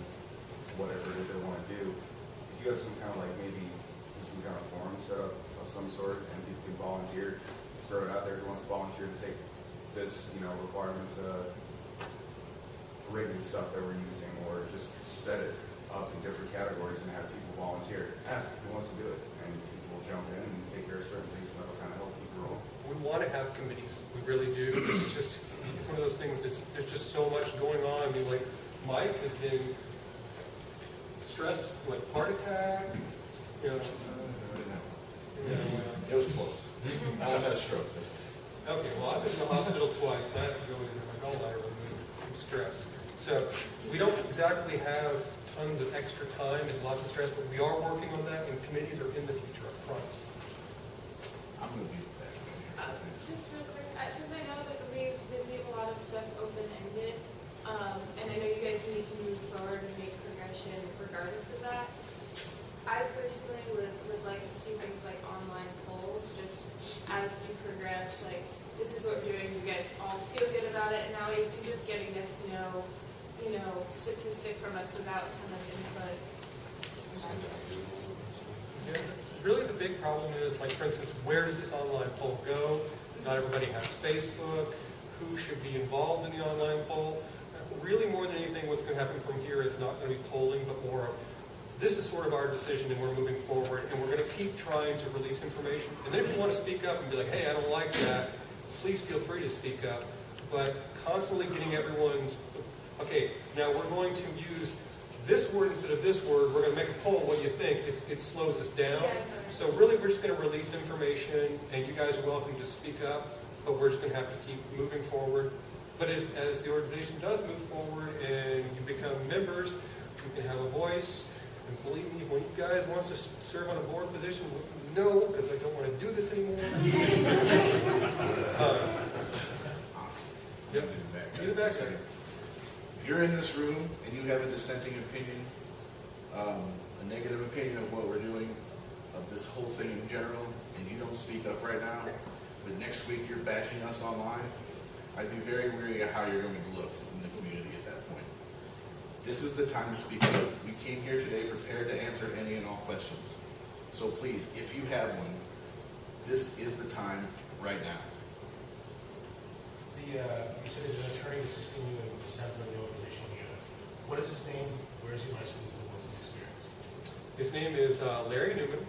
Speaker 14: whatever it is they want to do. If you have some kind of like maybe some kind of forum set up of some sort and people can volunteer, just throw it out there. Who wants to volunteer to take this, requirements, rating stuff that we're using, or just set it up in different categories and have people volunteer. Ask who wants to do it, and people will jump in and take care of certain things, and that'll kind of help people roll.
Speaker 1: We want to have committees. We really do. It's one of those things there's just so much going on. I mean, like, Mike has been stressed with heart attack,
Speaker 2: It was close. I almost had a stroke.
Speaker 1: Okay, well, I've been to the hospital twice. I have to go in and my gallbladder removed from stress. So we don't exactly have tons of extra time and lots of stress, but we are working on that, and committees are in the future, I promise.
Speaker 2: I'm going to be back.
Speaker 15: Just real quick, since I know that we did leave a lot of stuff open-ended, and I know you guys need to move forward and make progression regardless of that, I personally would like to see things like online polls, just as you progress, like, this is what we're doing, you guys all feel good about it, and now you're just getting this, statistic from us without kind of input.
Speaker 1: Yeah, really the big problem is, like, for instance, where does this online poll go? Not everybody has Facebook. Who should be involved in the online poll? Really, more than anything, what's going to happen from here is not going to be polling, but more of, this is sort of our decision and we're moving forward, and we're going to keep trying to release information. And then if you want to speak up and be like, hey, I don't like that, please feel free to speak up. But constantly getting everyone's, okay, now we're going to use this word instead of this word, we're going to make a poll, what do you think? It slows us down. So really, we're just going to release information, and you guys are welcome to speak up, but we're just going to have to keep moving forward. But as the organization does move forward and you become members, you can have a voice. And believe me, when you guys want to serve on a board position, no, because I don't want to do this anymore. Yep. Be the back second.
Speaker 2: If you're in this room and you have a dissenting opinion, a negative opinion of what we're doing, of this whole thing in general, and you don't speak up right now, but next week you're bashing us online, I'd be very wary of how you're going to look in the community at that point. This is the time to speak up. We came here today prepared to answer any and all questions. So please, if you have one, this is the time right now.
Speaker 23: You said there's an attorney assisting you in assembling the organization together. What is his name? Where is he licensed, and what's his experience?
Speaker 1: His name is Larry Newman.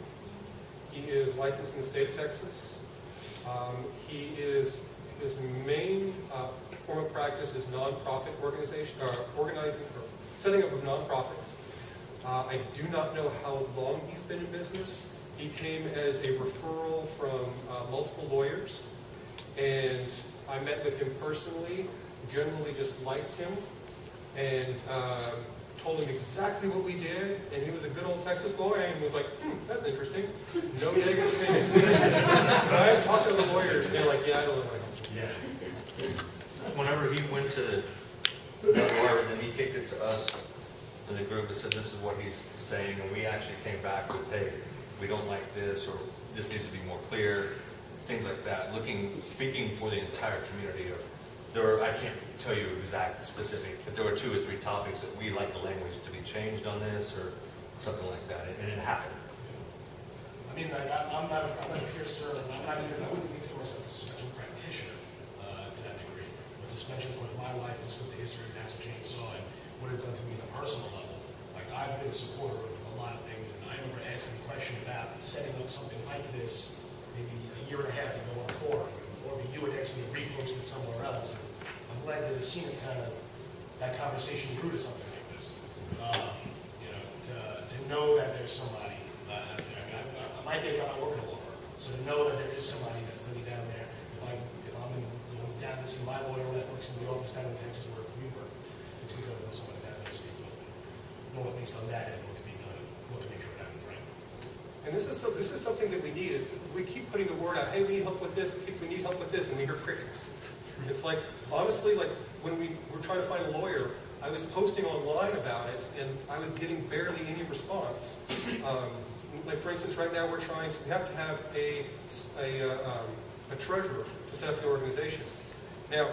Speaker 1: He is licensed in the state of Texas. His main form of practice is nonprofit organization, organizing or setting up of nonprofits. I do not know how long he's been in business. He came as a referral from multiple lawyers, and I met with him personally, generally just liked him, and told him exactly what we did, and he was a good old Texas boy, and was like, that's interesting. No negative things. But I talked to the lawyers, and they're like, yeah, I don't know.
Speaker 4: Yeah. Whenever he went to the lawyer, then he kicked it to us, to the group, and said, this is what he's saying, and we actually came back with, hey, we don't like this, or this needs to be more clear, things like that. Speaking for the entire community I can't tell you exact specific, but there were 2 or 3 topics that we like the language to be changed on this, or something like that, and it happened.
Speaker 23: I mean, I'm not a piercer, and I wouldn't consider myself a suspension practitioner to that degree. But suspension point in my life is with the history of National Chainsaw and what it's done to me on a personal level. Like, I've been a supporter of a lot of things, and I remember asking a question about setting up something like this maybe a year and a half ago on a forum, or you would actually repost it somewhere else. And I'm glad to have seen it that conversation grew to something like this. To know that there's somebody. My day job, I work in a law firm, so to know that there is somebody that's living down there. If I'm in, down to see my lawyer that works in the office down in Texas where we work, know at least on that end what can be done, what can make sure it happens, right?
Speaker 1: And this is something that we need, is we keep putting the word out, hey, we need help with this, we need help with this, and we hear crickets. It's like, honestly, like when we were trying to find a lawyer, I was posting online about it, and I was getting barely any response. Like for instance, right now we have to have a treasurer to set up the organization. Now,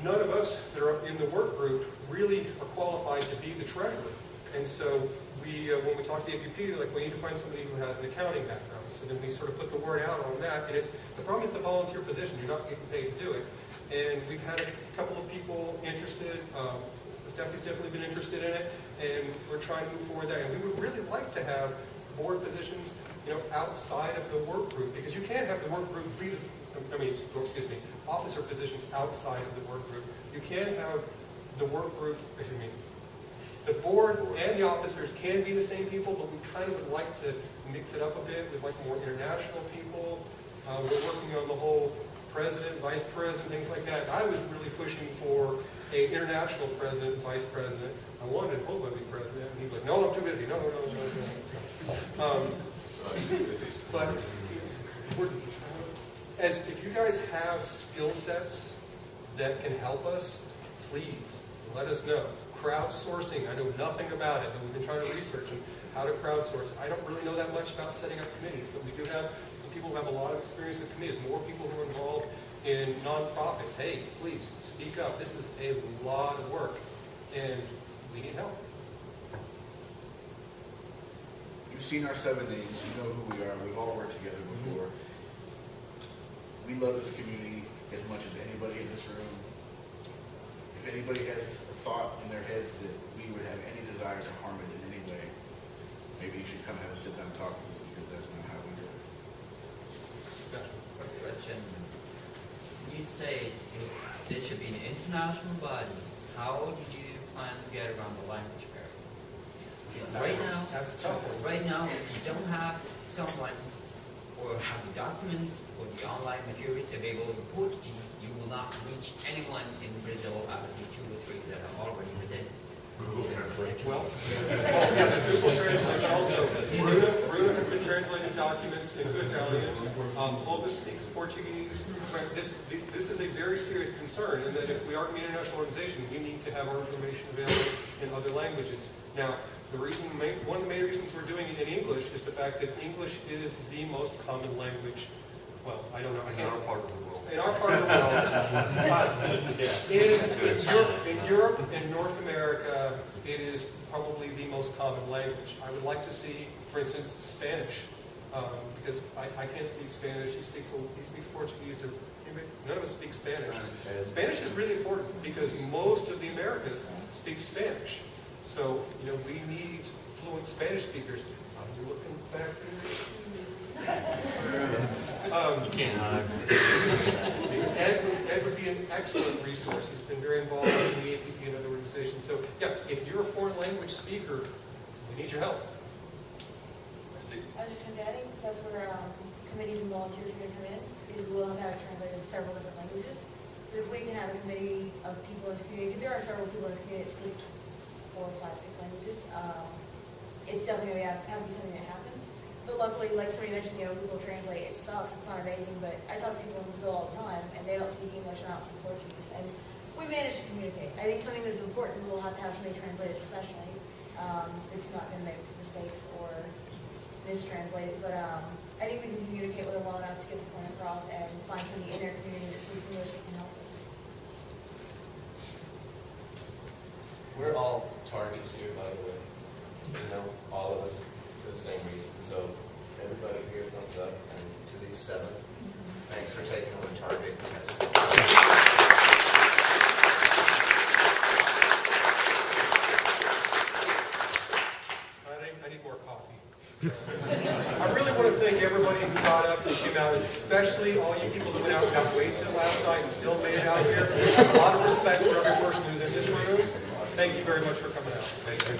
Speaker 1: none of us that are in the work group really are qualified to be the treasurer. And so when we talk to the APP, like we need to find somebody who has an accounting background. So then we sort of put the word out on that. And the problem is it's a volunteer position. You're not getting paid to do it. And we've had a couple of people interested. Stephanie's definitely been interested in it. And we're trying to move forward there. And we would really like to have board positions, outside of the work group. Because you can't have the work group be officer positions outside of the work group. You can't have the work group, the board and the officers can be the same people, but we kind of would like to mix it up a bit. We'd like more international people. We're working on the whole president, vice president, things like that. I was really pushing for an international president, vice president. I wanted Hoba to be president, and he's like, no, I'm too busy. No. But if you guys have skill sets that can help us, please let us know. Crowdsourcing, I know nothing about it, but we've been trying to research on how to crowdsource. I don't really know that much about setting up committees, but we do have some people who have a lot of experience with committees, more people who are involved in nonprofits. Hey, please speak up. This is a lot of work, and we need help.
Speaker 2: You've seen our 7 names. You know who we are. We've all worked together before. We love this community as much as anybody in this room. If anybody has a thought in their heads that we would have any desire to harm it in any way, maybe you should come have a sit-down talk with us, because that's not how we do it.
Speaker 10: Question. You say there should be an international body. How did you plan to get around the language barrier? Right now, if you don't have someone or have the documents or the online materials available in Portuguese, you will not reach anyone in Brazil out of the 2 or 3 that are already within.
Speaker 18: Google Translate.
Speaker 1: Well, yeah, there's Google Translate also. Bruno has been translating documents into Italian. Hoba speaks Portuguese. This is a very serious concern, and that if we are an international organization, we need to have our information available in other languages. Now, one of the main reasons we're doing it in English is the fact that English is the most common language. Well, I don't know.
Speaker 4: In our part of the world.
Speaker 1: In our part of the world. In Europe and North America, it is probably the most common language. I would like to see, for instance, Spanish, because I can't speak Spanish. He speaks Portuguese. None of us speak Spanish. Spanish is really important because most of the Americas speak Spanish. So, we need fluent Spanish speakers. I'm looking back there.
Speaker 4: You can't hide.
Speaker 1: Ed would be an excellent resource. He's been very involved in the APP and other organizations. So, yeah, if you're a foreign language speaker, we need your help.
Speaker 8: I was just going to say, I think that's where committees and volunteers are going to come in, because we'll have it translated to several different languages. But if we can have a committee of people in this community, because there are several people in this community that speak 4, 5, 6 languages, it's definitely going to have to be something that happens. But luckily, like somebody mentioned, Google Translate, it sucks, it's not amazing, but I talk to people in Brazil all the time, and they don't speak English and I don't speak Portuguese, and we manage to communicate. I think something that's important, we'll have to have somebody translate it professionally. It's not going to make mistakes or mistranslate it, but I think we can communicate with them well enough to get the point across and find somebody in their community that speaks English that can help us.
Speaker 12: We're all targets here, by the way. All of us for the same reason. So everybody here thumbs up, and to these 7, thanks for taking on the target.
Speaker 1: I need more coffee. I really want to thank everybody who got up and came out, especially all you people that went out and got wasted last night and still made it out here. A lot of respect for every person who's in this room. Thank you very much for coming out. Thank you.